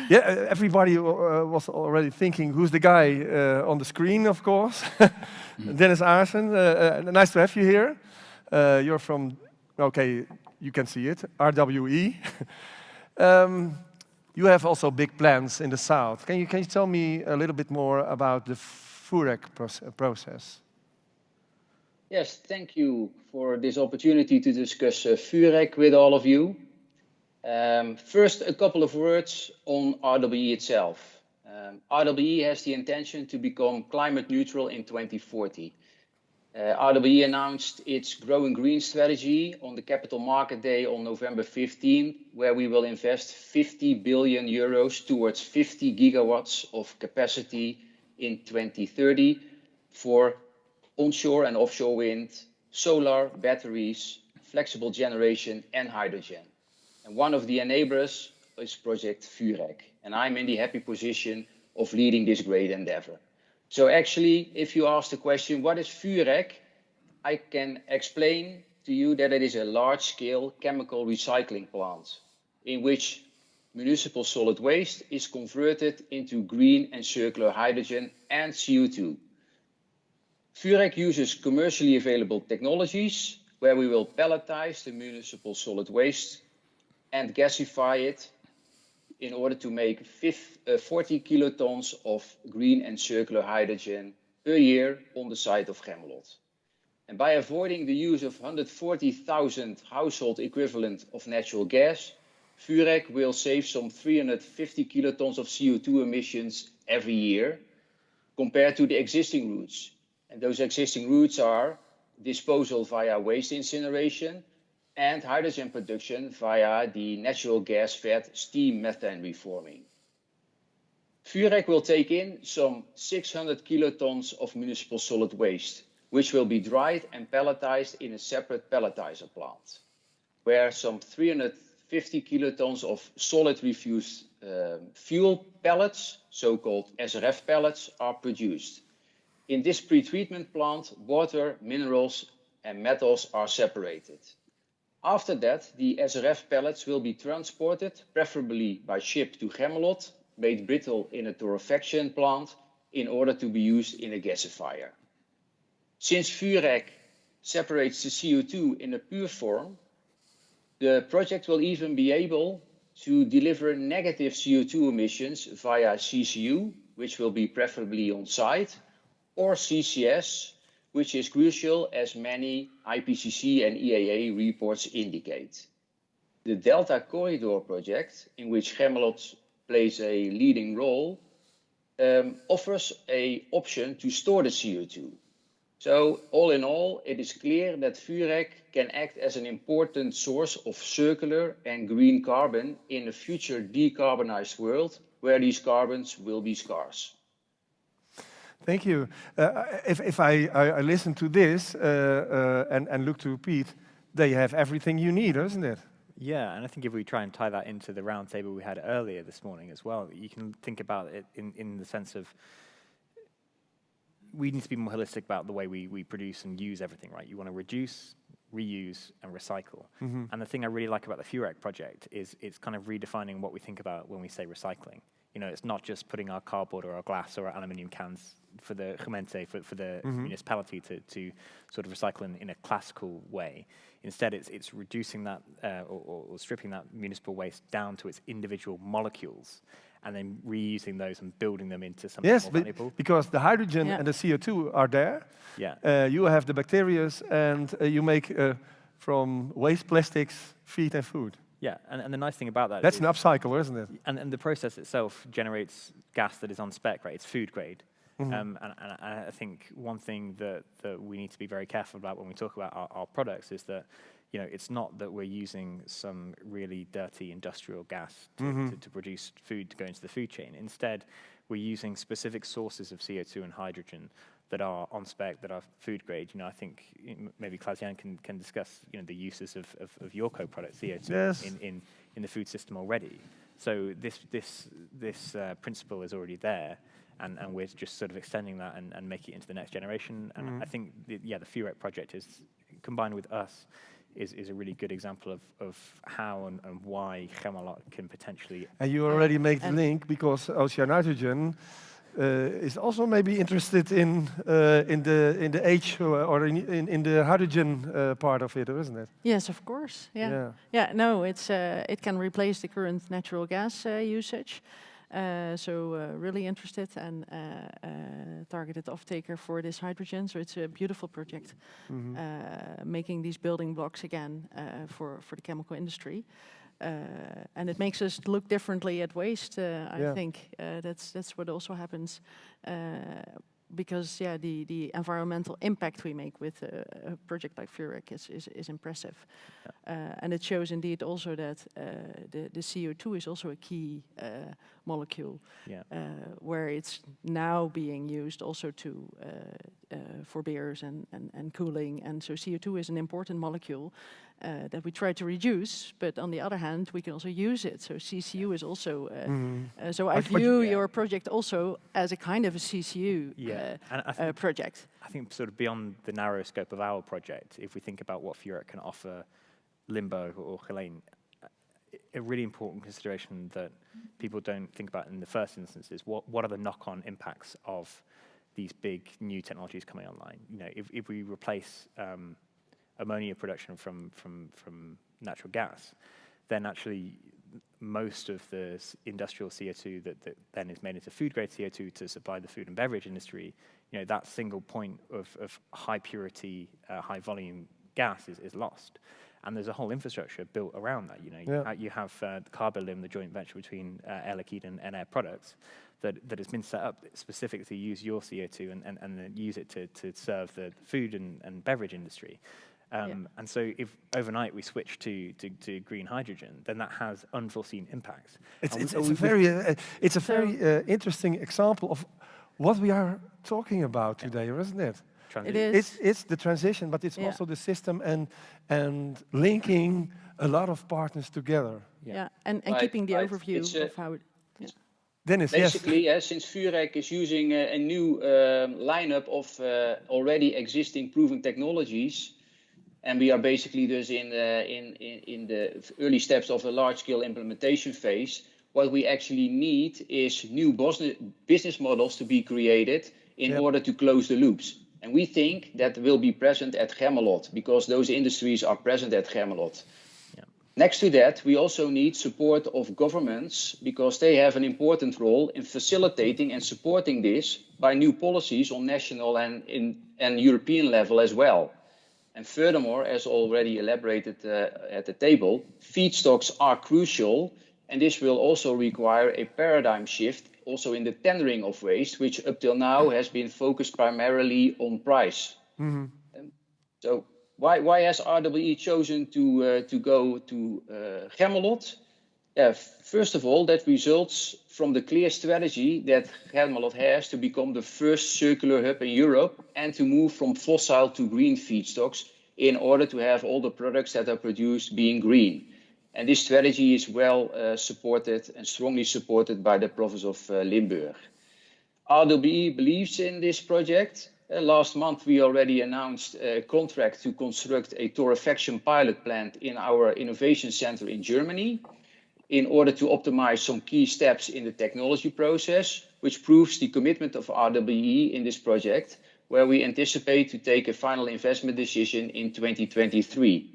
Yeah, everybody was already thinking, who's the guy on the screen, of course. Dennis Aarsen, nice to have you here. You're from, okay, you can see it, RWE. You have also big plans in the south. Can you tell me a little bit more about the FUREC process? Yes, thank you for this opportunity to discuss FUREC with all of you. First, a couple of words on RWE itself. RWE has the intention to become climate neutral in 2040. RWE announced its Growing Green strategy on the Capital Market Day on November 15, where we will invest 50 billion euros towards 50 gigawatts of capacity in 2030 for onshore and offshore wind, solar, batteries, flexible generation and hydrogen. And one of the enablers is Project FUREC. And I'm in the happy position of leading this great endeavor. So actually, if you ask the question, what is FUREC? I can explain to you that it is a large-scale chemical recycling plant in which municipal solid waste is converted into green and circular hydrogen and CO2. FUREC uses commercially available technologies where we will pelletize the municipal solid waste and gasify it in order to make 40 kilotons of green and circular hydrogen per year on the site of Chemelot. And by avoiding the use of 140,000 household equivalent of natural gas, FUREC will save some 350 kilotons of CO2 emissions every year compared to the existing routes. And those existing routes are disposal via waste incineration and hydrogen production via the natural gas-fed steam methane reforming. FUREC will take in some 600 kilotons of municipal solid waste, which will be dried and pelletized in a separate pelletizer plant, where some 350 kilotons of solid refuse fuel pellets, so-called SRF pellets, are produced. In this pretreatment plant, water, minerals and metals are separated. After that, the SRF pellets will be transported, preferably by ship to Chemelot, made brittle in a torrefaction plant, in order to be used in a gasifier. Since FUREC separates the CO2 in a pure form, the project will even be able to deliver negative CO2 emissions via CCU, which will be preferably on site, or CCS, which is crucial as many IPCC and EIA reports indicate. The Delta Corridor project, in which Chemelot plays a leading role, offers an option to store the CO2. So all in all, it is clear that Vurek can act as an important source of circular and green carbon in a future decarbonized world where these carbons will be scarce. Thank you. If I listen to this and look to Pete, they have everything you need, isn't it? Yeah, and I think if we try and tie that into the roundtable we had earlier this morning as well, you can think about it in the sense of we need to be more holistic about the way we produce and use everything, right? You want to reduce, reuse, and recycle. Mm-hmm. And the thing I really like about the Vurek project is it's kind of redefining what we think about when we say recycling. You know, it's not just putting our cardboard or our glass or our aluminium cans for the gemeente, for the municipality to sort of recycle in a classical way. Instead, it's reducing that or stripping that municipal waste down to its individual molecules and then reusing those and building them into something more valuable. Because the hydrogen and the CO2 are there. Yeah. You have the bacteria and you make from waste plastics feed and food. Yeah, and the nice thing about that that's is an upcycle, isn't it? And the process itself generates gas that is on spec, right? It's food grade. And I think one thing that we need to be very careful about when we talk about our products is that, you know, it's not that we're using some really dirty industrial gas to produce food to go into the food chain. Instead, we're using specific sources of CO2 and hydrogen that are on spec, that are food grade. You know, I think maybe Klaas-Jan can discuss, you know, the uses of your co-product CO2 in the food system already. So this principle is already there, and we're just sort of extending that and making it into the next generation. And I think the Vurek project is combined with us is a really good example of how and why Chemelot can potentially. And you already made the link because OCI Nitrogen is also maybe interested in the H or in the hydrogen part of it, isn't it? Yes, of course. Yeah. No, it can replace the current natural gas usage. So really interested and targeted off-taker for this hydrogen. So it's a beautiful project, making these building blocks again for the chemical industry. And it makes us look differently at waste. I think that's what also happens because the environmental impact we make with a project like Vurek is impressive, and it shows indeed also that the CO2 is also a key molecule, where it's now being used also to for beers and cooling, and so CO2 is an important molecule that we try to reduce, but on the other hand, we can also use it. So CCU is also, so I view your project also as a kind of a CCU project. I think sort of beyond the narrow scope of our project, if we think about what Vurek can offer Limburg or Geleen, a really important consideration that people don't think about in the first instance is what are the knock-on impacts of these big new technologies coming online. You know, if we replace ammonia production from natural gas, then actually most of the industrial CO2 that then is made into food-grade CO2 to supply the food and beverage industry, you know, that single point of high purity, high volume gas is lost. And there's a whole infrastructure built around that. You know, you have Carbolim, the joint venture between Air Liquide and Air Products, that has been set up specifically to use your CO2 and then use it to serve the food and beverage industry. And so if overnight we switch to green hydrogen, then that has unforeseen impacts. It's a very interesting example of what we are talking about today, isn't it? It is. It's the transition, but it's also the system and linking a lot of partners together. And keeping the overview of how it. Dennis, basically, since Vurek is using a new lineup of already existing proven technologies, and we are basically just in the early steps of a large-scale implementation phase, what we actually need is new business models to be created in order to close the loops. And we think that will be present at Chemelot because those industries are present at Chemelot. Next to that, we also need support of governments because they have an important role in facilitating and supporting this by new policies on national and European level as well. And furthermore, as already elaborated at the table, feedstocks are crucial, and this will also require a paradigm shift also in the tendering of waste, which up till now has been focused primarily on price. So why has RWE chosen to go to Chemelot? First of all, that results from the clear strategy that Chemelot has to become the first circular hub in Europe and to move from fossil to green feedstocks in order to have all the products that are produced being green. And this strategy is well supported and strongly supported by the province of Limburg. RWE believes in this project. Last month, we already announced a contract to construct a torrefaction pilot plant in our innovation center in Germany in order to optimize some key steps in the technology process, which proves the commitment of RWE in this project, where we anticipate to take a final investment decision in 2023.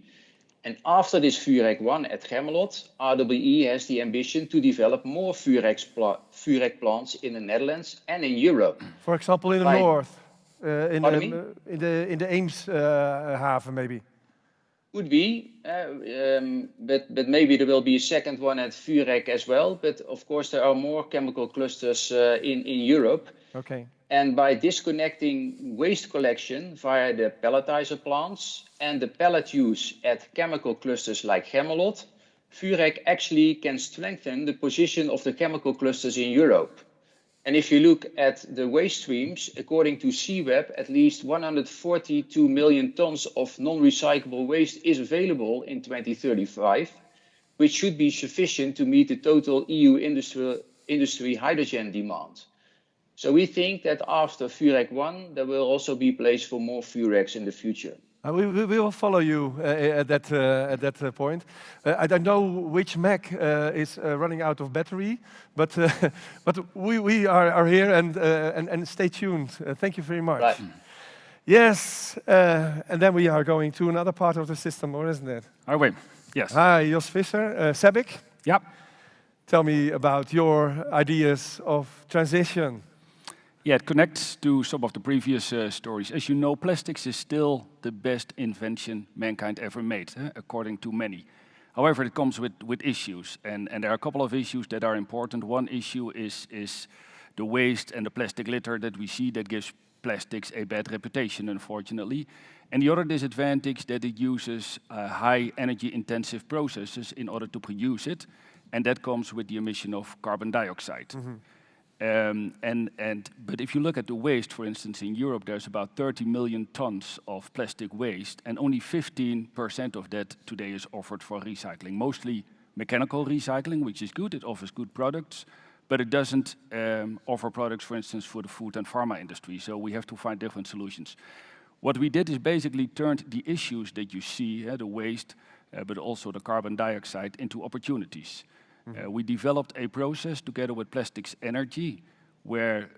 And after this Vurek 1 at Chemelot, RWE has the ambition to develop more Vurek plants in the Netherlands and in Europe. For example, in the north, in the Eems haven, maybe. Could be, but maybe there will be a second one at Vurek as well. But of course, there are more chemical clusters in Europe. Okay. And by disconnecting waste collection via the pelletizer plants and the pellet use at chemical clusters like Chemelot, Vurek actually can strengthen the position of the chemical clusters in Europe. And if you look at the waste streams, according to CWEB, at least 142 million tons of non-recyclable waste is available in 2035, which should be sufficient to meet the total EU industry hydrogen demand. So we think that after Vurek 1, there will also be place for more Vureks in the future. We will follow you at that point. I don't know which Mac is running out of battery, but we are here and stay tuned. Thank you very much. Right. Yes, and then we are going to another part of the system, or isn't it? Are we? Yes. Hi, Jos Visser, SABIC. Yep. Tell me about your ideas of transition. Yeah, it connects to some of the previous stories. As you know, plastics is still the best invention mankind ever made, according to many. However, it comes with issues, and there are a couple of issues that are important. One issue is the waste and the plastic litter that we see that gives plastics a bad reputation, unfortunately. And the other disadvantage that it uses high energy intensive processes in order to produce it, and that comes with the emission of carbon dioxide. But if you look at the waste, for instance, in Europe, there's about 30 million tons of plastic waste, and only 15% of that today is offered for recycling. Mostly mechanical recycling, which is good, it offers good products, but it doesn't offer products, for instance, for the food and pharma industry. So we have to find different solutions. What we did is basically turned the issues that you see, the waste, but also the carbon dioxide, into opportunities. We developed a process together with Plastics Energy where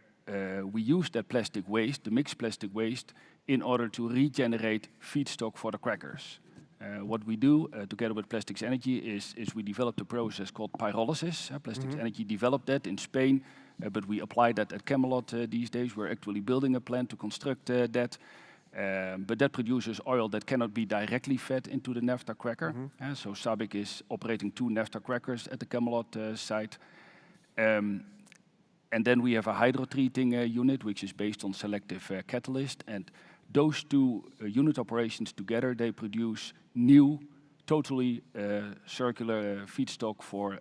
we use that plastic waste, the mixed plastic waste, in order to regenerate feedstock for the crackers. What we do together with Plastics Energy is we developed a process called pyrolysis. Plastics Energy developed that in Spain, but we apply that at Chemelot these days. We're actually building a plant to construct that. But that produces oil that cannot be directly fed into the naphtha cracker. So SABIC is operating 2 naphtha crackers at the Chemelot site. And then we have a hydrotreating unit, which is based on selective catalyst. And those 2 unit operations together, they produce new, totally circular feedstock for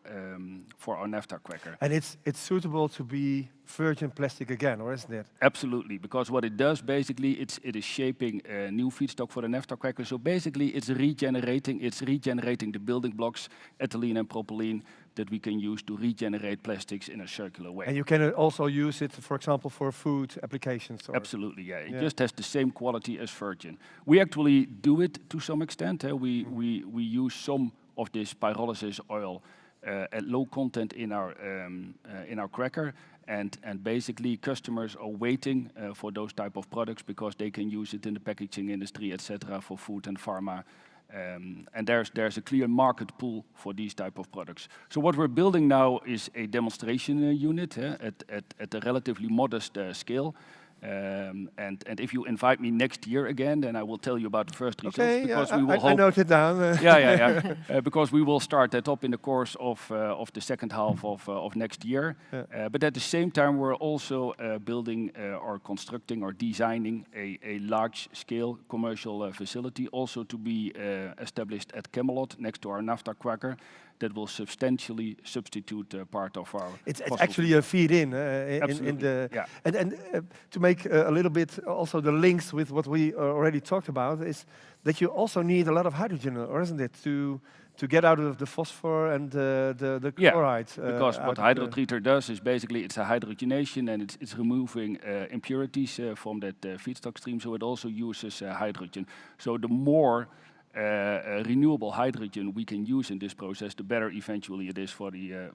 our naphtha cracker. And it's suitable to be virgin plastic again, or isn't it? Absolutely, because what it does basically, it is shaping new feedstock for the naphtha cracker. So basically, it's regenerating the building blocks, ethylene and propylene, that we can use to regenerate plastics in a circular way. And you can also use it, for example, for food applications. Or Absolutely, yeah. It just has the same quality as virgin. We actually do it to some extent. We use some of this pyrolysis oil at low content in our cracker, and basically customers are waiting for those type of products because they can use it in the packaging industry, etc., for food and pharma. And there's a clear market pool for these type of products. So what we're building now is a demonstration unit at a relatively modest scale. And if you invite me next year again, then I will tell you about the first results. Okay, Because we will I note it down. because we will start that up in the course of the second half of next year. But at the same time, we're also building or constructing or designing a large-scale commercial facility, also to be established at Chemelot next to our naphtha cracker, that will substantially substitute part of our. It's actually a feed-in in the and to make a little bit also the links with what we already talked about is that you also need a lot of hydrogen, or isn't it, to get out of the phosphor and the chloride? Because what hydrotreater does is basically it's a hydrogenation and it's removing impurities from that feedstock stream. So it also uses hydrogen. So the more renewable hydrogen we can use in this process, the better eventually it is for the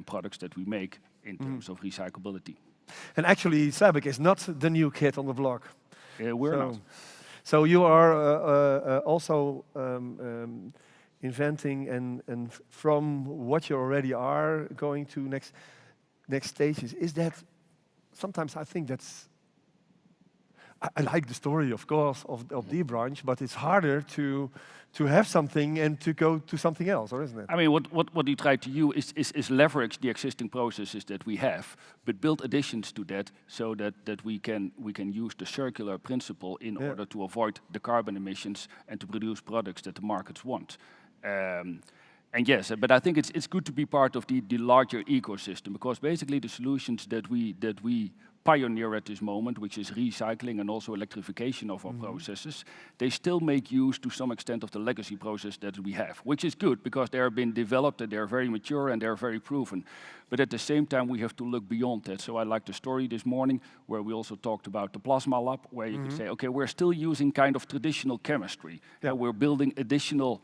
products that we make in terms of recyclability. And actually, SABIC is not the new kid on the block. We're not. So you are also inventing and from what you already are going to next stages. Is that sometimes I think that's. I like the story, of course, of the branch, but it's harder to have something and to go to something else, or isn't it? I mean, what you try to do is leverage the existing processes that we have, but build additions to that so that we can use the circular principle in order to avoid the carbon emissions and to produce products that the markets want. And yes, but I think it's good to be part of the larger ecosystem, because basically the solutions that we pioneer at this moment, which is recycling and also electrification of our processes, they still make use to some extent of the legacy process that we have, which is good because they have been developed and they're very mature and they're very proven. But at the same time, we have to look beyond that. So I like the story this morning where we also talked about the plasma lab, where you can say, okay, we're still using kind of traditional chemistry. We're building additional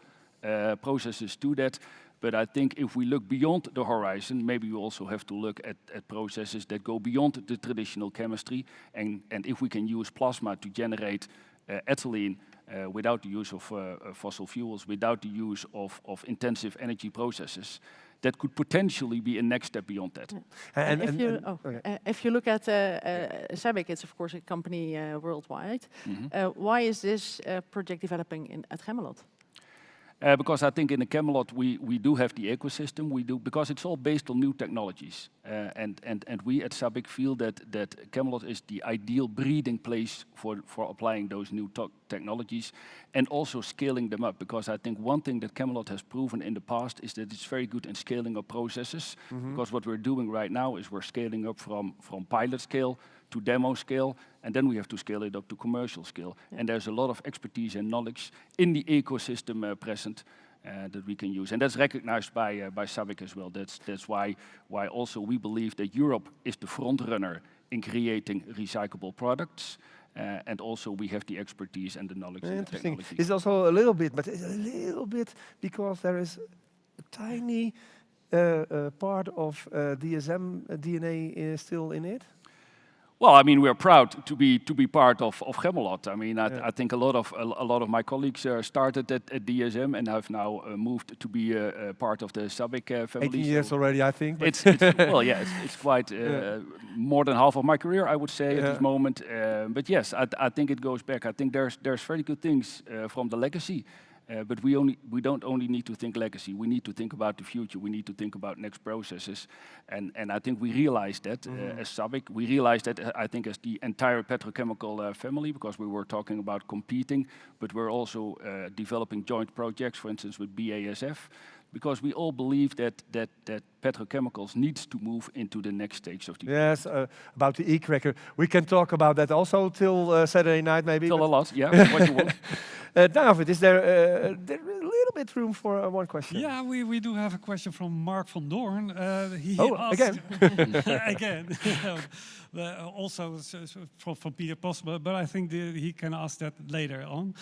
processes to that. But I think if we look beyond the horizon, maybe we also have to look at processes that go beyond the traditional chemistry. And if we can use plasma to generate ethylene without the use of fossil fuels, without the use of intensive energy processes, that could potentially be a next step beyond that. If you look at SABIC, it's of course a company worldwide. Why is this project developing at Chemelot? Because I think in the Chemelot we do have the ecosystem. We do because it's all based on new technologies, and we at SABIC feel that Chemelot is the ideal breeding place for applying those new technologies and also scaling them up. Because I think one thing that Chemelot has proven in the past is that it's very good in scaling up processes. Because what we're doing right now is we're scaling up from pilot scale to demo scale, and then we have to scale it up to commercial scale. And there's a lot of expertise and knowledge in the ecosystem present that we can use. And that's recognized by SABIC as well. That's why also we believe that Europe is the front runner in creating recyclable products. And also we have the expertise and the knowledge and the technology. It's also a little bit, but it's a little bit because there is a tiny part of DSM DNA still in it. Well, I mean, we're proud to be part of Chemelot. I mean, I think a lot of my colleagues started at DSM and have now moved to be a part of the SABIC family. 18 years already, I think. It's well, yeah, it's quite more than half of my career, I would say, at this moment. But yes, I think it goes back. I think there's very good things from the legacy. But we don't only need to think legacy. We need to think about the future. We need to think about next processes, and I think we realized that as SABIC. We realized that I think as the entire petrochemical family, because we were talking about competing, but we're also developing joint projects, for instance, with BASF. Because we all believe that petrochemicals needs to move into the next stage of the Yes, about the e-cracker. We can talk about that also till Saturday night, maybe. Till a lot, yeah. What you want. David, is there a little bit room for one question? Yeah, we do have a question from Mark van Doorn. He asked again. Also from Peter Possible, but I think he can ask that later on.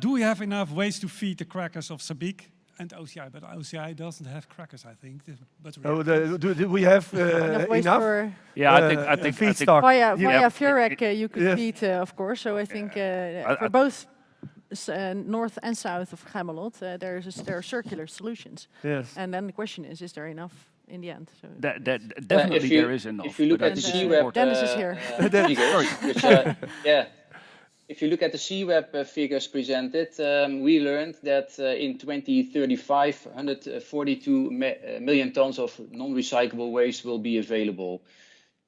Do we have enough ways to feed the crackers of SABIC and OCI? But OCI doesn't have crackers, I think. But do we have enough? Yeah, I think feedstock. Via Furek you could feed, of course. So I think for both north and south of Chemelot, there are circular solutions. Yes. And then the question is there enough in the end? So Definitely there is enough. If you look but I at think the it's CWEB important. Dennis is here. figures, which, if you look at the CWEB figures presented, we learned that in 2035, 142 million tons of non-recyclable waste will be available.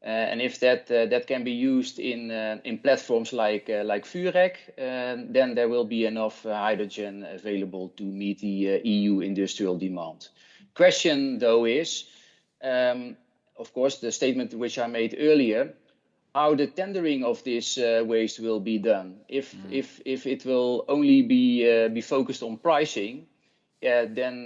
And if that can be used in platforms like Vurek, then there will be enough hydrogen available to meet the EU industrial demand. Question though is, of course, the statement which I made earlier, how the tendering of this waste will be done. If it will only be focused on pricing, then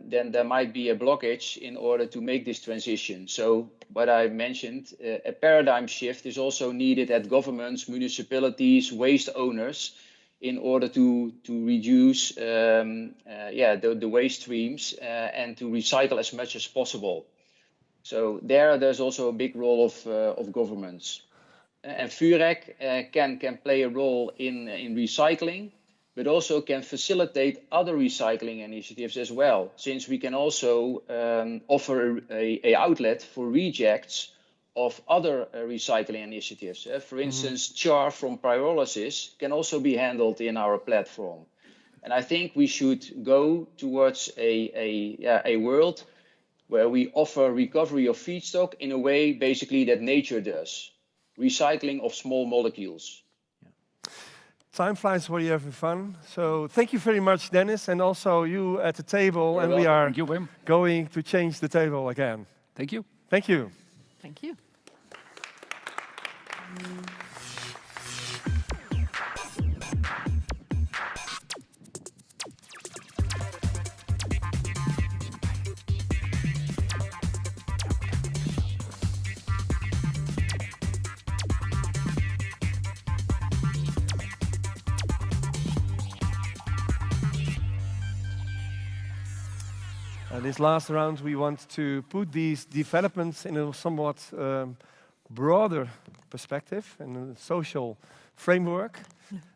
there might be a blockage in order to make this transition. So what I mentioned, a paradigm shift is also needed at governments, municipalities, waste owners, in order to reduce the waste streams and to recycle as much as possible. So there's also a big role of governments. And Vurek can play a role in recycling, but also can facilitate other recycling initiatives as well, since we can also offer a outlet for rejects of other recycling initiatives. For instance, char from pyrolysis can also be handled in our platform. And I think we should go towards a world where we offer recovery of feedstock in a way basically that nature does. Recycling of small molecules. Time flies while you're having fun. So thank you very much, Dennis, and also you at the table. You're and welcome. we are Thank you, Wim. going to change the table again. Thank you. Thank you. Thank you. This last round, we want to put these developments in a somewhat broader perspective, in a social framework.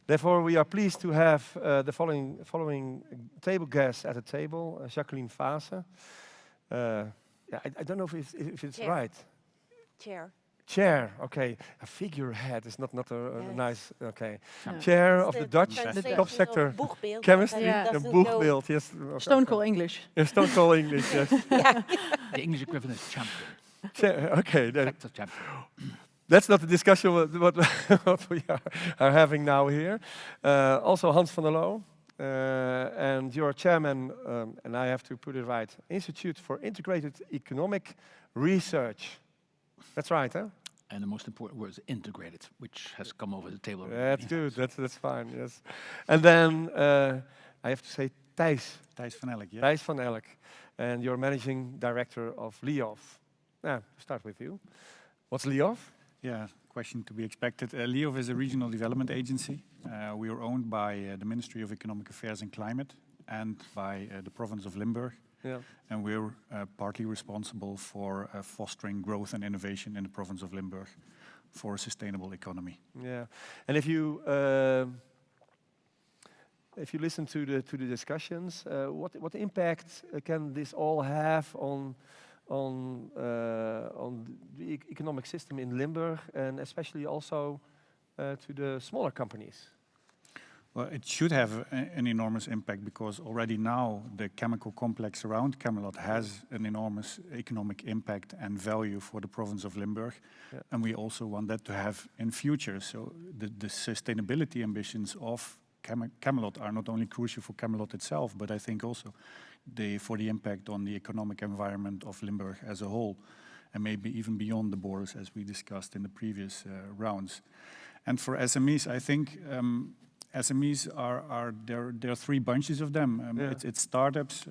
Therefore, we are pleased to have the following table guests at the table. Jacqueline Vase. I don't know if it's right. Chair, okay. A figurehead is not a nice, okay. No. Chair of the Dutch top sector chemistry. Yeah. Boegbeeld, yes. Stone Cold English. Yeah, Stone Cold English, yes. The English equivalent is champion. Okay, Factor champion. that's not the discussion what we are having now here. Also Hans van der Loo, and your chairman, and I have to put it right, Institute for Integrated Economic Research. That's right, huh? And the most important word is integrated, which has come over the table. That's good. That's fine. Yes. And then I have to say Thijs Thijs van Elk, yeah. Thijs van Elk, and you're managing director of LIOF. Now, start with you. What's LIOF? Yeah, question to be expected. LIOF is a regional development agency. We are owned by the Ministry of Economic Affairs and Climate and by the province of Limburg. Yeah. And we're partly responsible for fostering growth and innovation in the province of Limburg for a sustainable economy. Yeah. And if you listen to the discussions, what impact can this all have on the economic system in Limburg, and especially also to the smaller companies? Well, it should have an enormous impact, because already now the chemical complex around Chemelot has an enormous economic impact and value for the province of Limburg. Yeah. And we also want that to have in future. So the sustainability ambitions of Chemelot are not only crucial for Chemelot itself, but I think also for the impact on the economic environment of Limburg as a whole, and maybe even beyond the borders, as we discussed in the previous rounds. And for SMEs, I think SMEs there are three bunches of them. It's startups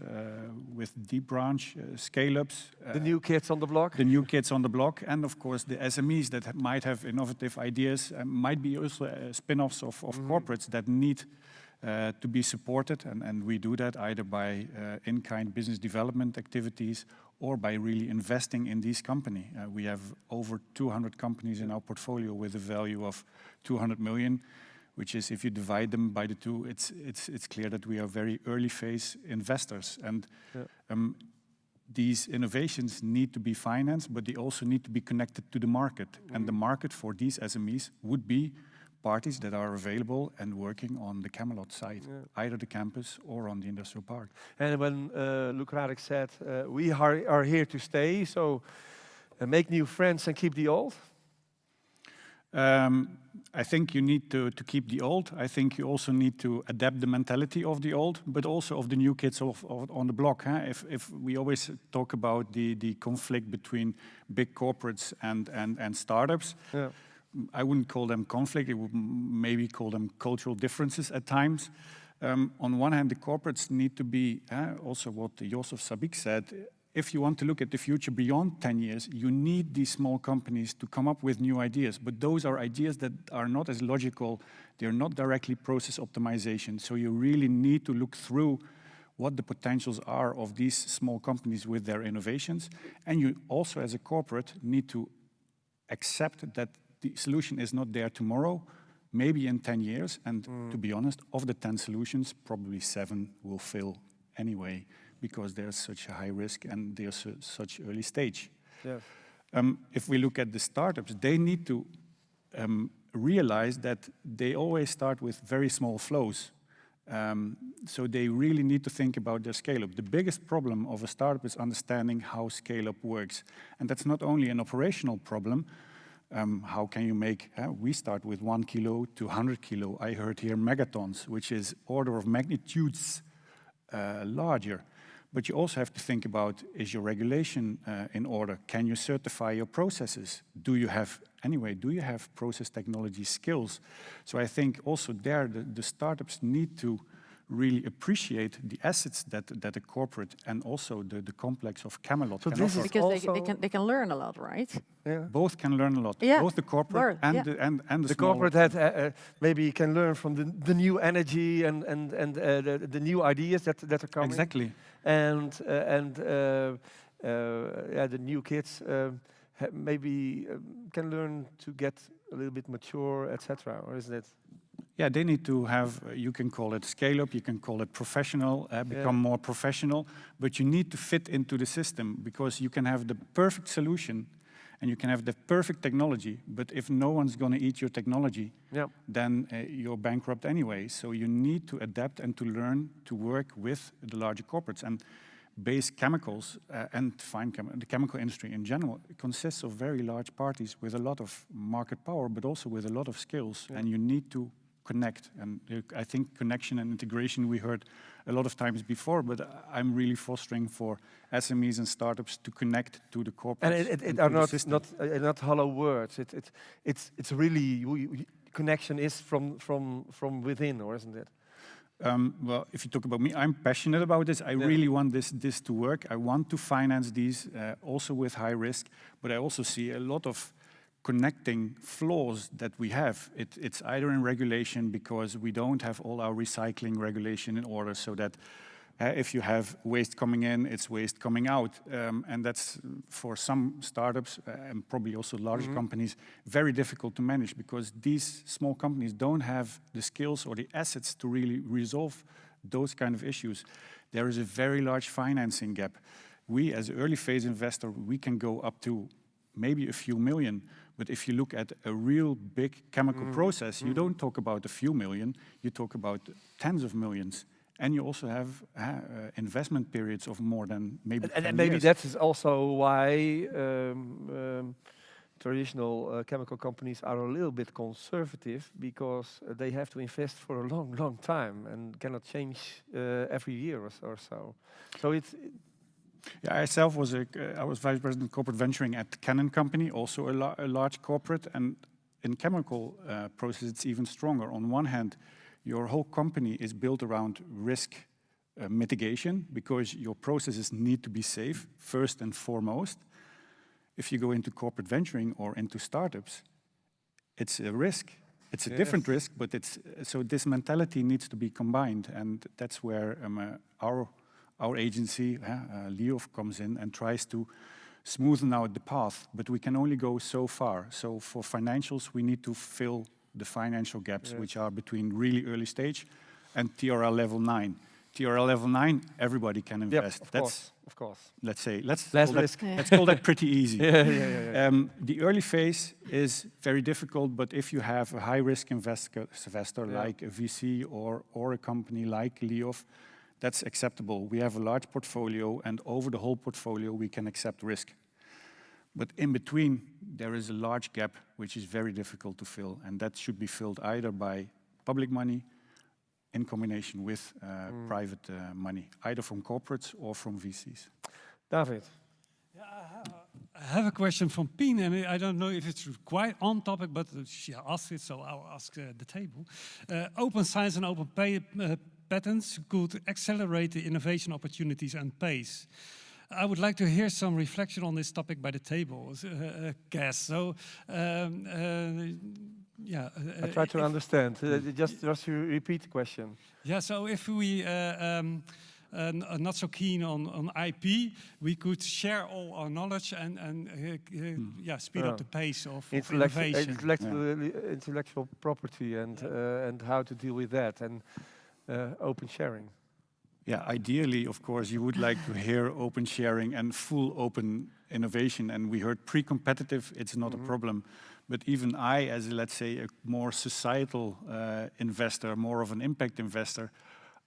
with deep branch, scale-ups. The new kids on the block. The new kids on the block. And of course the SMEs that might have innovative ideas, might be also spin-offs of corporates that need to be supported. And we do that either by in-kind business development activities or by really investing in these companies. We have over 200 companies in our portfolio with a value of 200 million. which is if you divide them by the two, it's clear that we are very early phase investors. And these innovations need to be financed, but they also need to be connected to the market. And the market for these SMEs would be parties that are available and working on the Chemelot site, either the campus or on the industrial park. And when Luc Radek said, we are here to stay, so make new friends and keep the old? I think you need to keep the old. I think you also need to adapt the mentality of the old, but also of the new kids on the block. Huh? If we always talk about the conflict between big corporates and startups, I wouldn't call them conflict. I would maybe call them cultural differences at times. On one hand, the corporates need to be, also what Josef Sabik said, if you want to look at the future beyond 10 years, you need these small companies to come up with new ideas. But those are ideas that are not as logical. They're not directly process optimization. So you really need to look through what the potentials are of these small companies with their innovations. And you also, as a corporate, need to accept that the solution is not there tomorrow, maybe in 10 years. And to be honest, of the 10 solutions, probably 7 will fail anyway, because there's such a high risk and there's such early stage. Yes. If we look at the startups, they need to realize that they always start with very small flows. So they really need to think about their scale-up. The biggest problem of a startup is understanding how scale-up works. And that's not only an operational problem. How can you make, we start with 1 kilo to 100 kilo. I heard here megatons, which is order of magnitudes larger. But you also have to think about, is your regulation in order? Can you certify your processes? Do you have process technology skills? So I think also there, the startups need to really appreciate the assets that a corporate and also the complex of Chemelot can offer. Because they can learn a lot, right? Yeah. Both can learn a lot. Yeah. Both the corporate and the corporate had maybe can learn from the new energy and the new ideas that are coming. Exactly. And the new kids maybe can learn to get a little bit mature, etc. Or is that? Yeah, they need to have, you can call it scale up, you can call it professional, become more professional, but you need to fit into the system, because you can have the perfect solution and you can have the perfect technology, but if no one's going to eat your technology, then you're bankrupt anyway. So you need to adapt and to learn to work with the larger corporates. And base chemicals and the chemical industry in general consists of very large parties with a lot of market power, but also with a lot of skills, and you need to connect. And I think connection and integration we heard a lot of times before, but I'm really fostering for SMEs and startups to connect to the corporates. And it are not hollow words. It's really connection is from within, or isn't it? Well, if you talk about me, I'm passionate about this. I really want this to work. I want to finance these also with high risk, but I also see a lot of connecting flaws that we have. It's either in regulation, because we don't have all our recycling regulation in order, so that if you have waste coming in, it's waste coming out. And that's for some startups and probably also larger companies, very difficult to manage, because these small companies don't have the skills or the assets to really resolve those kind of issues. There is a very large financing gap. We, as an early phase investor, we can go up to maybe a few million. But if you look at a real big chemical process, you don't talk about a few million, you talk about tens of millions. And you also have investment periods of more than maybe 10 and maybe years. that is also why traditional chemical companies are a little bit conservative, because they have to invest for a long, long time and cannot change every year or so. So it's... Yeah, I myself was I was vice president of corporate venturing at Canon Company, also a large corporate. And in chemical process, it's even stronger. On one hand, your whole company is built around risk mitigation, because your processes need to be safe, first and foremost. If you go into corporate venturing or into startups, it's a risk. It's a different risk, but so this mentality needs to be combined. And that's where our agency, LEOF, comes in and tries to smoothen out the path. But we can only go so far. So for financials, we need to fill the financial gaps, which are between really early stage and TRL level 9. TRL level 9, everybody can invest. Yep, of course. Let's say, let's less call risk. That, let's call that pretty easy. Yeah. The early phase is very difficult, but if you have a high-risk investor like a VC or a company like Leof, that's acceptable. We have a large portfolio, and over the whole portfolio, we can accept risk. But in between, there is a large gap which is very difficult to fill, and that should be filled either by public money in combination with private money, either from corporates or from VCs. David. Yeah, I have a question from Pien, and I don't know if it's quite on topic, but she asked it, so I'll ask the table. Open science and open patents could accelerate the innovation opportunities and pace. I would like to hear some reflection on this topic by the table, Cass. So, yeah. I try to understand. Just to repeat the question. Yeah, so if we are not so keen on IP, we could share all our knowledge and speed up the pace of innovation. Intellectual property and how to deal with that, and open sharing. Yeah, ideally, of course, you would like to hear open sharing and full open innovation. And we heard pre-competitive, it's not a problem. But even I, as let's say a more societal investor, more of an impact investor,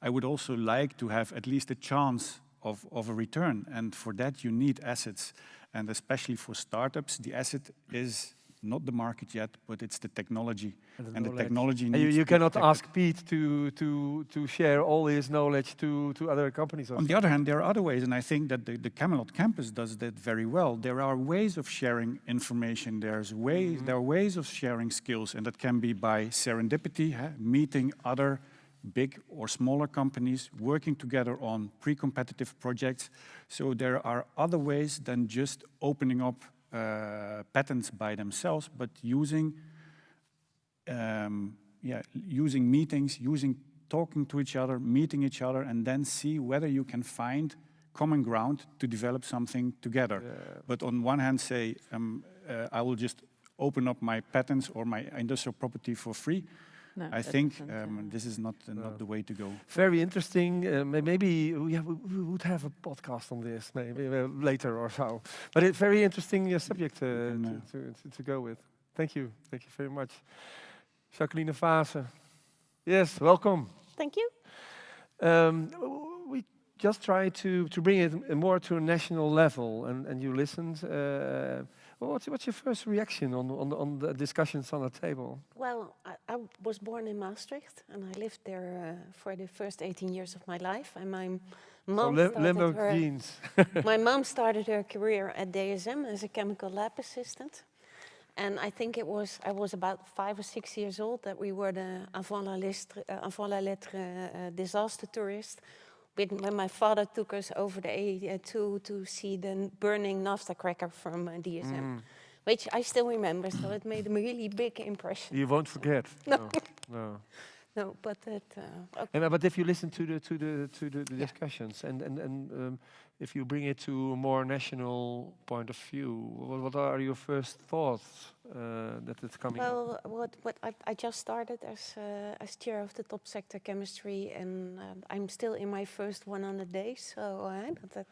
I would also like to have at least a chance of a return. And for that, you need assets. And especially for startups, the asset is not the market yet, but it's the technology. And the technology needs you cannot ask Pete to share all his knowledge to other companies. On the other hand, there are other ways, and I think that the Chemelot campus does that very well. There are ways of sharing information. There are ways of sharing skills, and that can be by serendipity, meeting other big or smaller companies, working together on pre-competitive projects. So there are other ways than just opening up patents by themselves, but using meetings, talking to each other, meeting each other, and then see whether you can find common ground to develop something together. But on one hand, say, I will just open up my patents or my industrial property for free. No, I think this is not the way to go. Very interesting. Maybe we would have a podcast on this, maybe later or so. But it's very interesting subject to go with. Thank you very much, Jacqueline Vase. Yes, welcome. Thank you. We just try to bring it more to a national level, and you listened. What's your first reaction on the discussions on the table? Well, I was born in Maastricht, and I lived there for the first 18 years of my life. And my mom my mom started her career at DSM as a chemical lab assistant. And I think I was about 5 or 6 years old that we were the avant la lettre disaster tourist. When my father took us over the A2 to see the burning naphtha cracker from DSM, which I still remember, so it made a really big impression. You won't forget. No, but that. Okay. But if you listen to the discussions and if you bring it to a more national point of view, what are your first thoughts that it's coming? Well, what I just started as chair of the top sector chemistry, and I'm still in my first 100 days, so that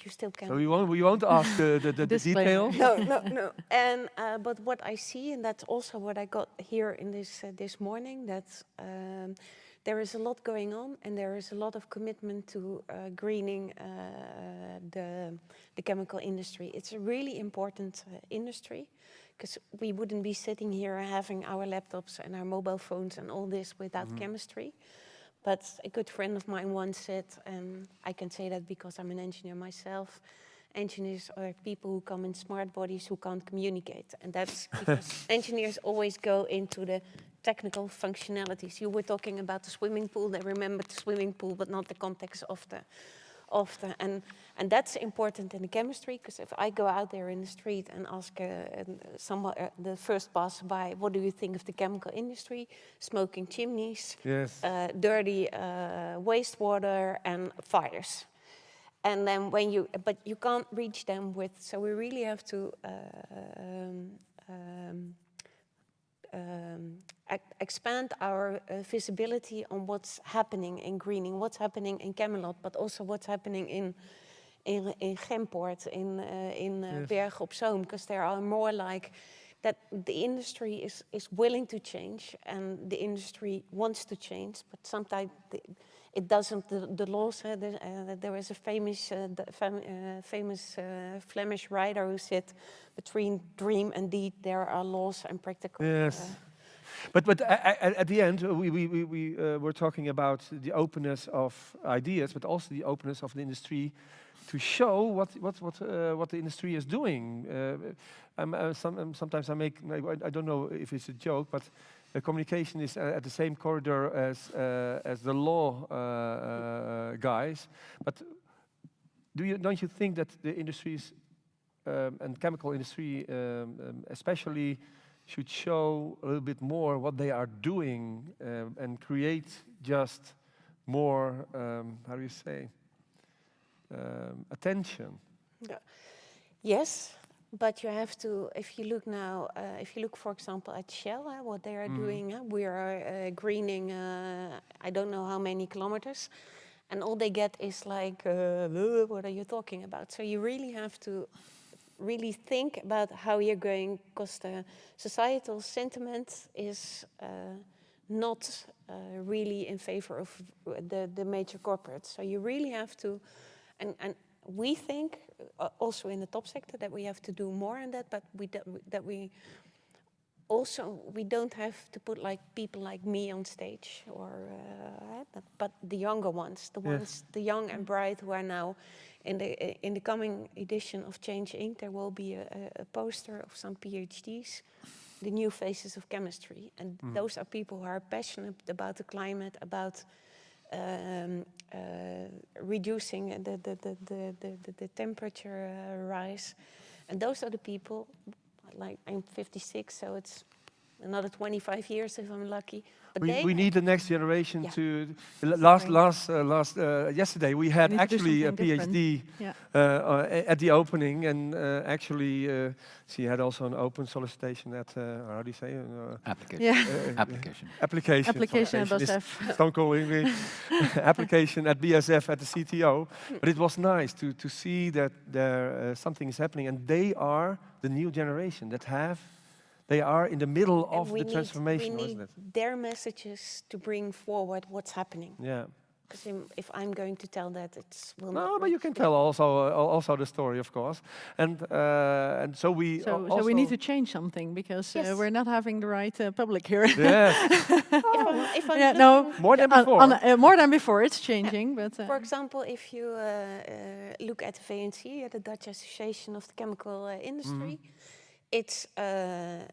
you still can. So we won't ask the detail. No. And but what I see, and that's also what I got here in this morning, that there is a lot going on, and there is a lot of commitment to greening the chemical industry. It's a really important industry, because we wouldn't be sitting here having our laptops and our mobile phones and all this without chemistry. But a good friend of mine once said, and I can say that because I'm an engineer myself, engineers are people who come in smart bodies who can't communicate. And that's because engineers always go into the technical functionalities. You were talking about the swimming pool. They remember the swimming pool, but not the context of the and that's important in the chemistry, because if I go out there in the street and ask the first passerby, what do you think of the chemical industry? Smoking chimneys, yes. Dirty wastewater, and fires. And then but you can't reach them with, so we really have to expand our visibility on what's happening in greening, what's happening in Chemelot, but also what's happening in Gempoort, in Bergen op Zoom, because there are more like that. The industry is willing to change, and the industry wants to change, but sometimes it doesn't. The laws. There was a famous Flemish writer who said, "Between dream and deed, there are laws and practical." Yes. But at the end, we were talking about the openness of ideas, but also the openness of the industry to show what the industry is doing. Sometimes I don't know if it's a joke, but the communication is at the same corridor as the law guys. But don't you think that the industries and chemical industry especially should show a little bit more what they are doing and create just more, how do you say, attention? Yeah. Yes, but you have to, if you look now, for example, at Shell, what they are doing, we are greening, I don't know how many kilometers, and all they get is like, what are you talking about? So you really have to really think about how you're going, because the societal sentiment is not really in favor of the major corporates. So you really have to, and we think also in the top sector that we have to do more on that, but we don't have to put like people like me on stage, or but the younger ones, the young and bright who are now in the coming edition of Change Inc. There will be a poster of some PhDs, the new faces of chemistry, and those are people who are passionate about the climate, about reducing the temperature rise, and those are the people. Like, I'm 56, so it's another 25 years if I'm lucky. But we need the next generation to. Yesterday we had actually a PhD at the opening, and actually she had also an open solicitation at how do you say application at BASF. Don't call me application at BASF at the CTO. But it was nice to see that there something is happening, and they are the new generation that have. They are in the middle of the transformation, we wasn't need it? their messages to bring forward what's happening. Yeah. Because if I'm going to tell that, it's will no, not. but you can tell also the story, of course, and so we. So we need to change something, because we're not having the right public here. Yes. if I'm more than before. More than before, it's changing. But for example, if you look at the VNC, the Dutch Association of the Chemical Industry. It's, I'm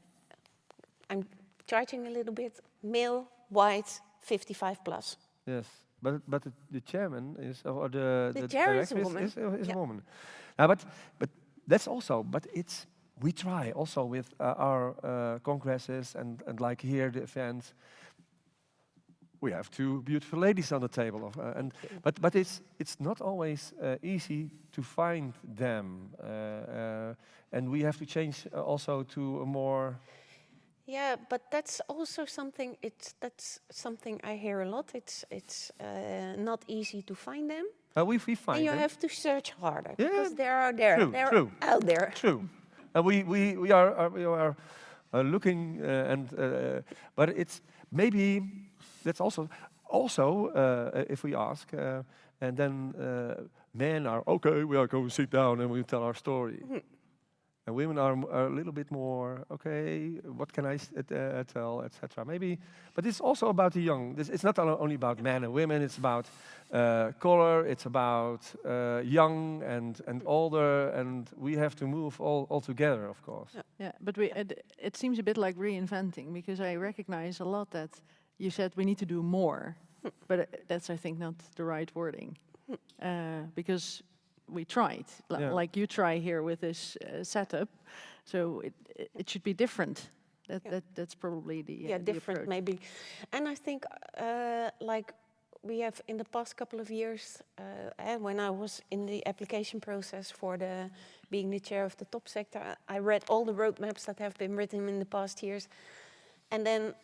charging a little bit, male, white, 55 plus. Yes, but the chairman is, or the chair is director a woman. is a woman. But that's also, but it's, we try also with our congresses and like here the events. We have two beautiful ladies on the table, but it's not always easy to find them, and we have to change also to a more. Yeah, but that's also something. That's something I hear a lot. It's not easy to find them. We find and you them. have to search harder, yeah, because they are there. They're true. out there. True, and we are looking but it's maybe. That's also if we ask, and then men are okay. We are going to sit down and we tell our story, and women are a little bit more okay. What can I tell, etc. Maybe, but it's also about the young. It's not only about men and women. It's about color. It's about young and older, and we have to move all together, of course. Yeah, but it seems a bit like reinventing, because I recognize a lot that. You said we need to do more, but that's, I think, not the right wording, because we tried, like you try here with this setup, so it should be different. That's probably the different approach. maybe, and I think like we have in the past couple of years, when I was in the application process for being the chair of the top sector, I read all the roadmaps that have been written in the past years, and then.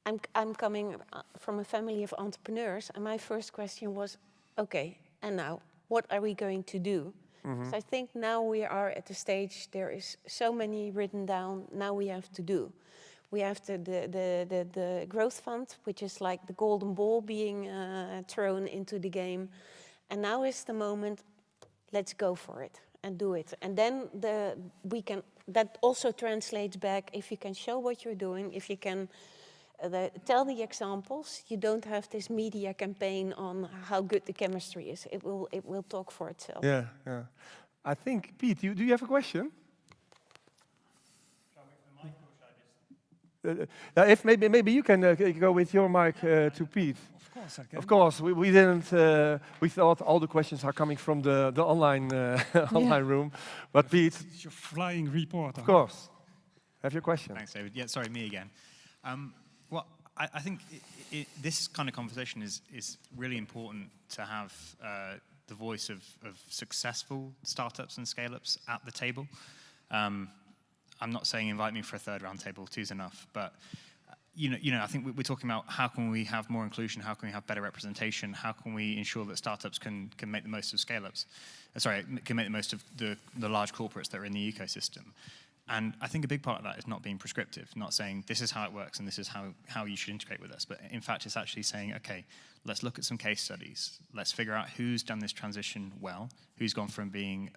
I'm coming from a family of entrepreneurs, and my first question was, okay, and now, what are we going to do? So I think now we are at the stage, there is so many written down, now we have to do. We have the growth fund, which is like the golden ball being thrown into the game. And now is the moment, let's go for it and do it. And then that also translates back, if you can show what you're doing, if you can tell the examples, you don't have this media campaign on how good the chemistry is. It will talk for itself. Yeah, yeah. I think, Piet, do you have a question? If maybe you can go with your mic to Piet. Of course I can. Of course, we didn't. We thought all the questions are coming from the online online room, but Piet, It's your flying reporter. of course, have your question. Thanks, David. Yeah, sorry, me again. Well, I think this kind of conversation is really important to have the voice of successful startups and scale-ups at the table. I'm not saying invite me for a third round table, two's enough, but you know, I think we're talking about how can we have more inclusion, how can we have better representation, how can we ensure that startups can make the most of scale-ups, can make the most of the large corporates that are in the ecosystem. And I think a big part of that is not being prescriptive, not saying this is how it works and this is how you should integrate with us. But in fact, it's actually saying, okay, let's look at some case studies. Let's figure out who's done this transition well, who's gone from being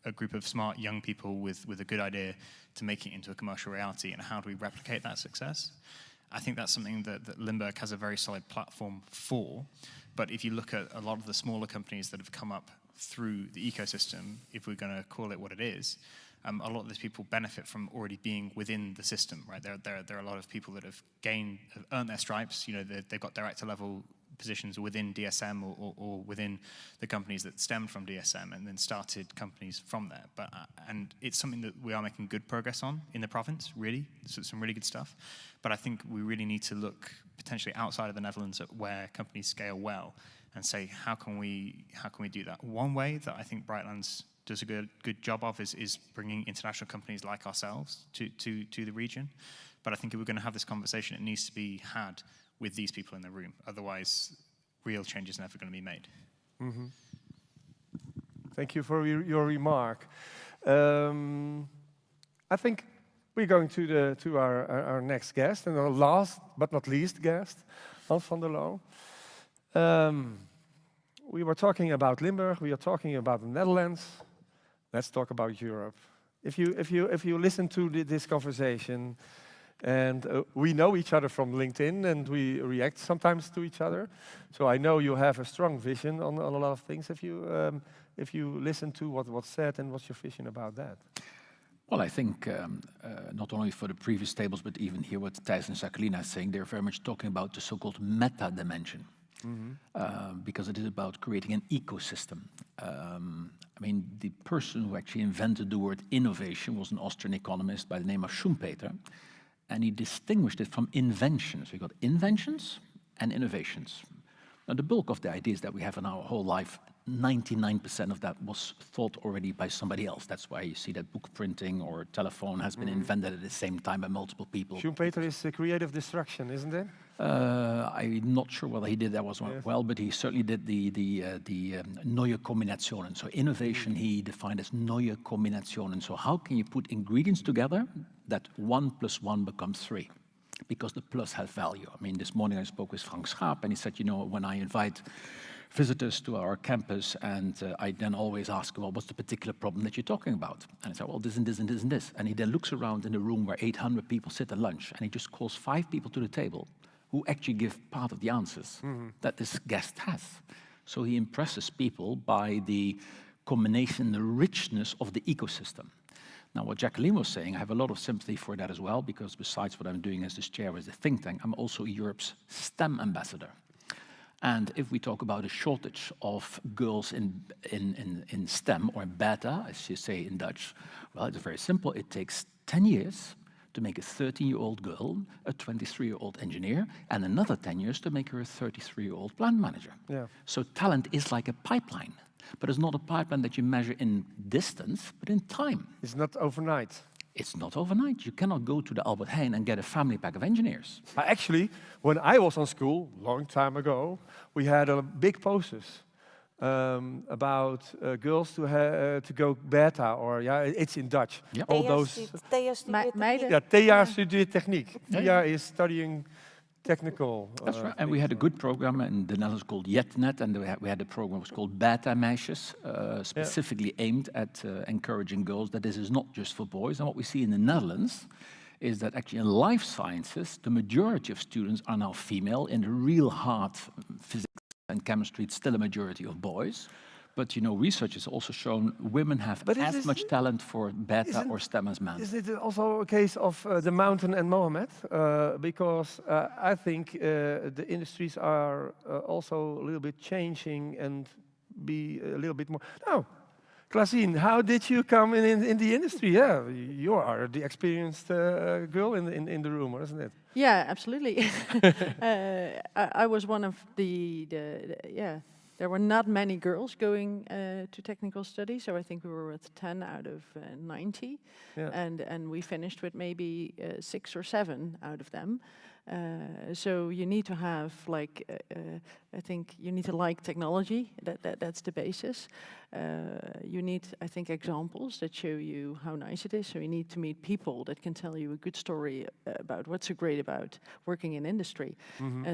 a group of smart young people with a good idea to making it into a commercial reality, and how do we replicate that success? I think that's something that Limburg has a very solid platform for. But if you look at a lot of the smaller companies that have come up through the ecosystem, if we're going to call it what it is, a lot of these people benefit from already being within the system, right? There are a lot of people that have earned their stripes. You know, they've got director level positions within DSM or within the companies that stemmed from DSM, and then started companies from there. And it's something that we are making good progress on in the province, really. So some really good stuff. But I think we really need to look potentially outside of the Netherlands at where companies scale well, and say, how can we do that? One way that I think Brightlands does a good job of is bringing international companies like ourselves to the region. But I think if we're going to have this conversation, it needs to be had with these people in the room. Otherwise, real change is never going to be made. Mm-hmm. Thank you for your remark. I think we're going to our next guest, and our last but not least guest, Hans van der Loo. We were talking about Limburg. We are talking about the Netherlands. Let's talk about Europe. If you listen to this conversation, and we know each other from LinkedIn, and we react sometimes to each other. So I know you have a strong vision on a lot of things. If you listen to what's said, and what's your vision about that? Well, I think not only for the previous tables, but even here what Thijs and Jacqueline are saying, they're very much talking about the so-called meta dimension. Because it is about creating an ecosystem. I mean, the person who actually invented the word innovation was an Austrian economist by the name of Schumpeter, and he distinguished it from inventions. We got inventions and innovations. Now, the bulk of the ideas that we have in our whole life, 99% of that was thought already by somebody else. That's why you see that book printing or telephone has been invented at the same time by multiple people. Schumpeter is creative destruction, isn't it? I'm not sure whether he did that was well, but he certainly did the neue Kombinationen. So innovation he defined as neue Kombinationen. So how can you put ingredients together that 1 + 1 becomes 3? Because the plus has value. I mean, this morning I spoke with Frank Schaap, and he said, you know, when I invite visitors to our campus, and I then always ask, well, what's the particular problem that you're talking about? And I said, well, this and this and this and this. And he then looks around in the room where 800 people sit at lunch, and he just calls 5 people to the table who actually give part of the answers that this guest has. So he impresses people by the combination, the richness of the ecosystem. Now, what Jacqueline was saying, I have a lot of sympathy for that as well, because besides what I'm doing as this chair as a think tank, I'm also Europe's STEM ambassador. And if we talk about a shortage of girls in STEM, or beta, as you say in Dutch, well, it's very simple. It takes 10 years to make a 13-year-old girl a 23-year-old engineer, and another 10 years to make her a 33-year-old plant manager. Yeah. So talent is like a pipeline, but it's not a pipeline that you measure in distance, but in time. It's not overnight. It's not overnight. You cannot go to the Albert Heijn and get a family pack of engineers. Actually, when I was on school, long time ago, we had a big posters about girls to go beta, or it's in Dutch. Yeah. All those. Thea studeert techniek. Thea is studying technical. That's right. And we had a good program in the Netherlands called Jetnet, and we had a program was called Beta Meisjes, specifically aimed at encouraging girls that this is not just for boys. And what we see in the Netherlands is that actually in life sciences, the majority of students are now female. In the real hard physics and chemistry, it's still a majority of boys. But research has also shown women have as much talent for beta or STEM as men. Is it also a case of the mountain and Mohammed? Because I think the industries are also a little bit changing and be a little bit more. Oh, Klasien, how did you come in the industry? Yeah, you are the experienced girl in the room, isn't it? Yeah, absolutely. I was one of the there were not many girls going to technical studies, so I think we were with 10 out of 90, and we finished with maybe 6 or 7 out of them. So you need to have I think you need to like technology. That's the basis. You need, I think, examples that show you how nice it is. So you need to meet people that can tell you a good story about what's so great about working in industry.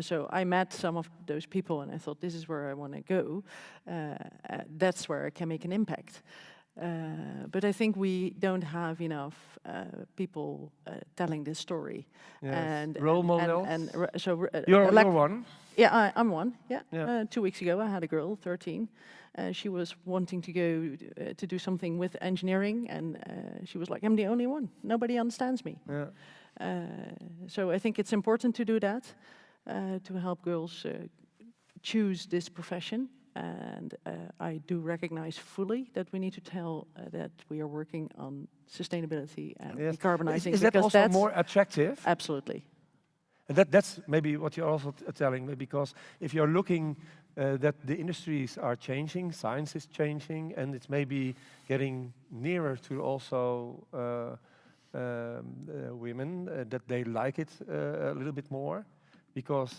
So I met some of those people, and I thought, this is where I want to go. That's where I can make an impact. But I think we don't have enough people telling this story. Yes. And role models. You're one. Yeah, I'm one. Yeah. 2 weeks ago, I had a girl, 13. She was wanting to go to do something with engineering, and she was like, "I'm the only one. Nobody understands me." Yeah. So I think it's important to do that, to help girls choose this profession. And I do recognize fully that we need to tell that we are working on sustainability and decarbonizing. Is that also more attractive? Absolutely. And that's maybe what you're also telling me, because if you're looking that the industries are changing, science is changing, and it's maybe getting nearer to also women, that they like it a little bit more, because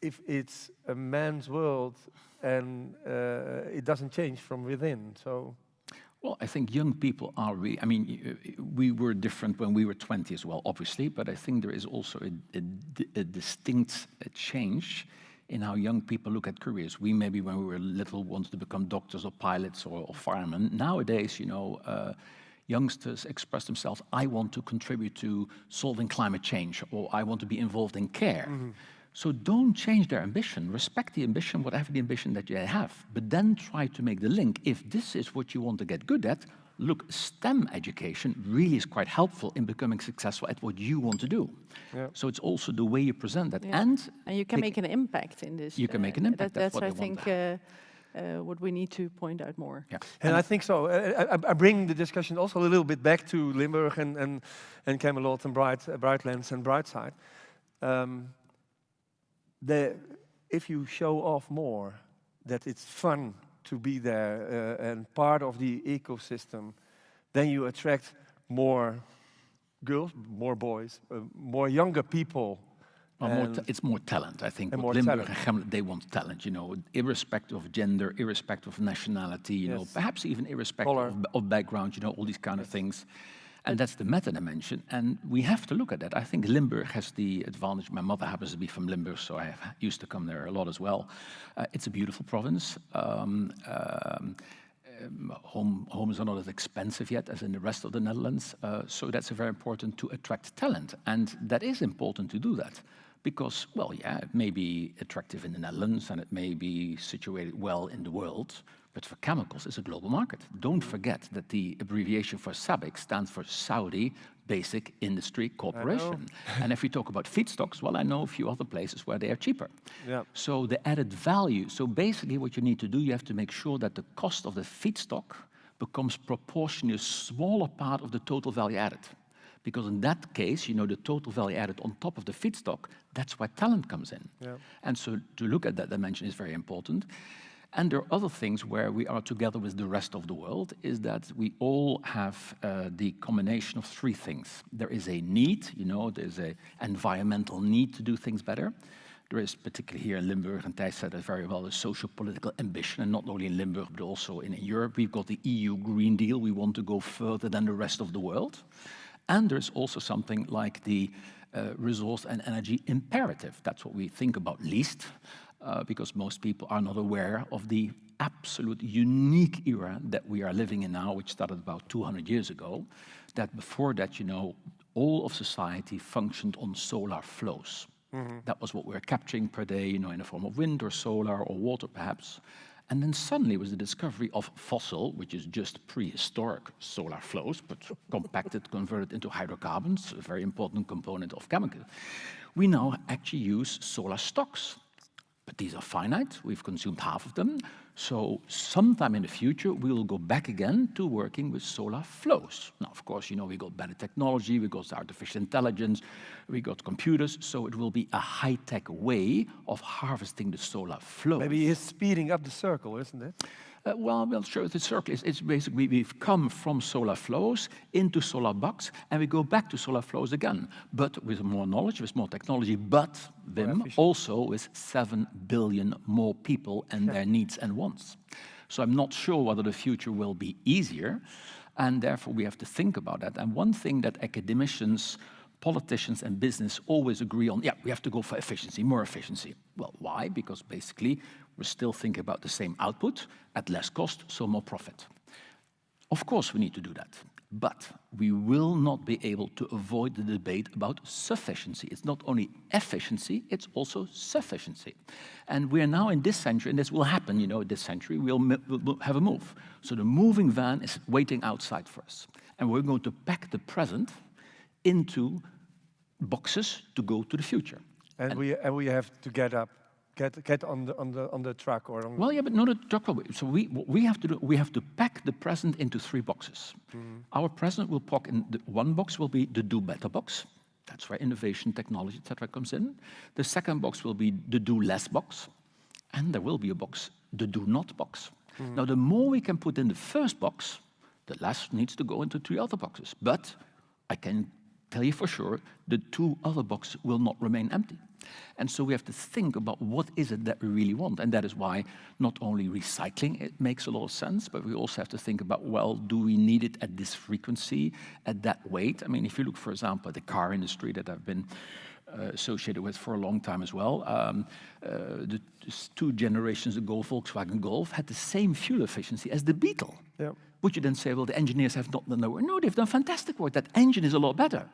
if it's a man's world and it doesn't change from within, so. Well, I think young people are really, I mean, we were different when we were 20 as well, obviously, but I think there is also a distinct change in how young people look at careers. We maybe when we were little wanted to become doctors or pilots or firemen. Nowadays, youngsters express themselves, I want to contribute to solving climate change, or I want to be involved in care. So don't change their ambition. Respect the ambition, whatever the ambition that you have. But then try to make the link. If this is what you want to get good at, look, STEM education really is quite helpful in becoming successful at what you want to do. Yeah. So it's also the way you present that. Yeah. And you can make an impact in this. You can make an impact. That's what I think what we need to point out more. Yeah. And I think so. I bring the discussion also a little bit back to Limburg and Chemelot and Brightlands and Brightsite. If you show off more that it's fun to be there and part of the ecosystem, then you attract more girls, more boys, more younger people. It's more talent, I think. Limburg and Chemelot, they want talent, irrespective of gender, irrespective of nationality, perhaps even irrespective of background, all these kind of things. And that's the meta dimension, and we have to look at that. I think Limburg has the advantage. My mother happens to be from Limburg, so I used to come there a lot as well. It's a beautiful province. Homes are not as expensive yet as in the rest of the Netherlands, so that's very important to attract talent. And that is important to do that, because, well, yeah, it may be attractive in the Netherlands, and it may be situated well in the world, but for chemicals, it's a global market. Don't forget that the abbreviation for SABIC stands for Saudi Basic Industry Corporation. And if we talk about feedstocks, well, I know a few other places where they are cheaper. Yeah. So the added value, so basically what you need to do, you have to make sure that the cost of the feedstock becomes proportionally a smaller part of the total value added. Because in that case, the total value added on top of the feedstock, that's why talent comes in. Yeah. And so to look at that dimension is very important. And there are other things where we are together with the rest of the world, is that we all have the combination of three things. There is a need, there's an environmental need to do things better. There is, particularly here in Limburg, and Thijs said it very well, a socio-political ambition, and not only in Limburg, but also in Europe. We've got the EU Green Deal. We want to go further than the rest of the world. And there's also something like the resource and energy imperative. That's what we think about least, because most people are not aware of the absolute unique era that we are living in now, which started about 200 years ago, that before that, all of society functioned on solar flows. That was what we were capturing per day, in the form of wind or solar or water, perhaps. And then suddenly was the discovery of fossil, which is just prehistoric solar flows, but compacted, converted into hydrocarbons, a very important component of chemical. We now actually use solar stocks. But these are finite. We've consumed half of them. So sometime in the future, we will go back again to working with solar flows. Now, of course, we got better technology, we got artificial intelligence, we got computers, so it will be a high-tech way of harvesting the solar flows. Maybe it's speeding up the circle, isn't it? Well, we'll show the circle. It's basically we've come from solar flows into solar bucks, and we go back to solar flows again, but with more knowledge, with more technology, but, Wim, also with 7 billion more people and their needs and wants. So I'm not sure whether the future will be easier, and therefore we have to think about that. And one thing that academicians, politicians and business always agree on, we have to go for efficiency, more efficiency. Well, why? Because basically we're still thinking about the same output at less cost, so more profit. Of course we need to do that, but we will not be able to avoid the debate about sufficiency. It's not only efficiency, it's also sufficiency. And we are now in this century, and this will happen, this century, we'll have a move. So the moving van is waiting outside for us. And we're going to pack the present into boxes to go to the future. And we have to get on the truck or on. Well, yeah, but not a truck. So what we have to do, we have to pack the present into 3 boxes. Our present will pack in one box will be the do better box. That's where innovation, technology, etc. comes in. The second box will be the do less box, and there will be a box, the do not box. Now, the more we can put in the first box, the less needs to go into 3 other boxes. But I can tell you for sure, the 2 other boxes will not remain empty. And so we have to think about what is it that we really want. And that is why not only recycling, it makes a lot of sense, but we also have to think about, well, do we need it at this frequency, at that weight? I mean, if you look, for example, at the car industry that I've been associated with for a long time as well, the 2 generations ago, Volkswagen Golf had the same fuel efficiency as the Beetle. Would you then say, well, the engineers have not done their work? No, they've done fantastic work. That engine is a lot better.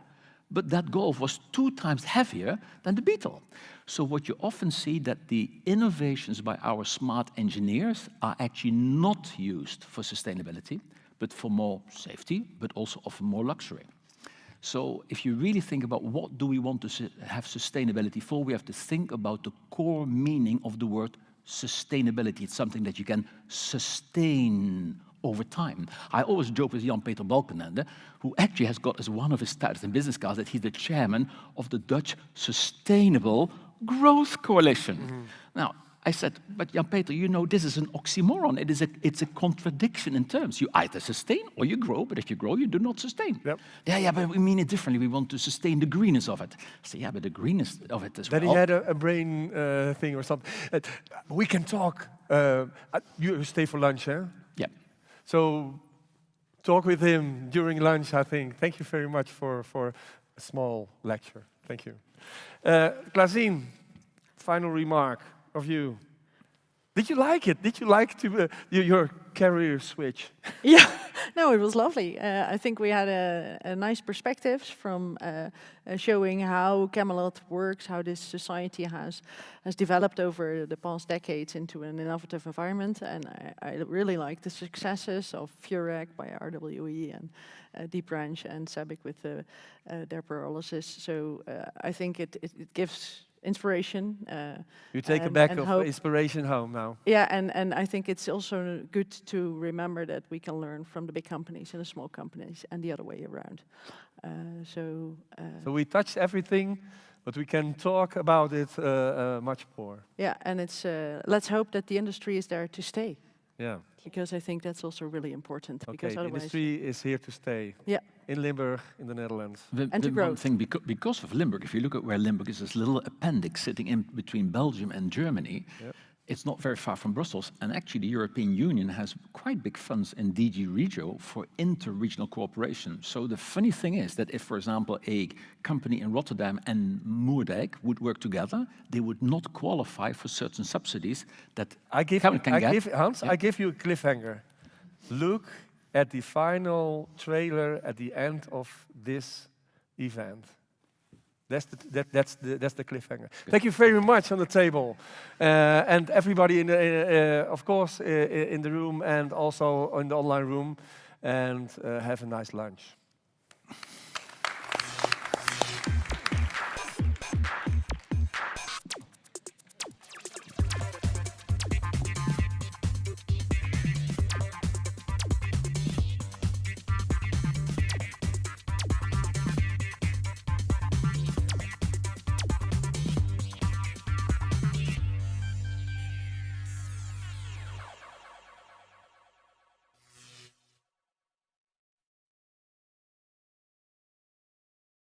But that Golf was 2 times heavier than the Beetle. So what you often see that the innovations by our smart engineers are actually not used for sustainability, but for more safety, but also offer more luxury. So if you really think about what do we want to have sustainability for, we have to think about the core meaning of the word sustainability. It's something that you can sustain over time. I always joke with Jan-Peter Balkenende, who actually has got as one of his titles in business cards that he's the chairman of the Dutch Sustainable Growth Coalition. Now, I said, but Jan-Peter, this is an oxymoron. It's a contradiction in terms. You either sustain or you grow, but if you grow, you do not sustain. Yeah, but we mean it differently. We want to sustain the greenness of it. I say, yeah, but the greenness of it as well. Then he had a brain thing or something. We can talk. You stay for lunch, eh? Yeah. So talk with him during lunch, I think. Thank you very much for a small lecture. Thank you. Klazien, final remark of you. Did you like it? Did you like to your career switch? Yeah, no, it was lovely. I think we had a nice perspectives from showing how Chemelot works, how this society has developed over the past decades into an innovative environment. And I really like the successes of Furec by RWE and Deep Branch and SABIC with their pyrolysis. So I think it gives inspiration. You take a bag of inspiration home now. Yeah, and I think it's also good to remember that we can learn from the big companies and the small companies and the other way around. So we touched everything, but we can talk about it much more. Yeah, and it's let's hope that the industry is there to stay. Yeah. Because I think that's also really important. Okay, Because the otherwise, industry is here to stay. Yeah. In Limburg, in the Netherlands. And to grow. One thing, because of Limburg, if you look at where Limburg is, this little appendix sitting in between Belgium and Germany, it's not very far from Brussels. And actually, the European Union has quite big funds in DG Regio for inter-regional cooperation. So the funny thing is that if, for example, a company in Rotterdam and Moerdijk would work together, they would not qualify for certain subsidies that Cameron can get. Hans, I give you a cliffhanger. Look at the final trailer at the end of this event. That's the cliffhanger. Good. Thank you very much on the table, and everybody in the, of course, in the room and also in the online room, and have a nice lunch.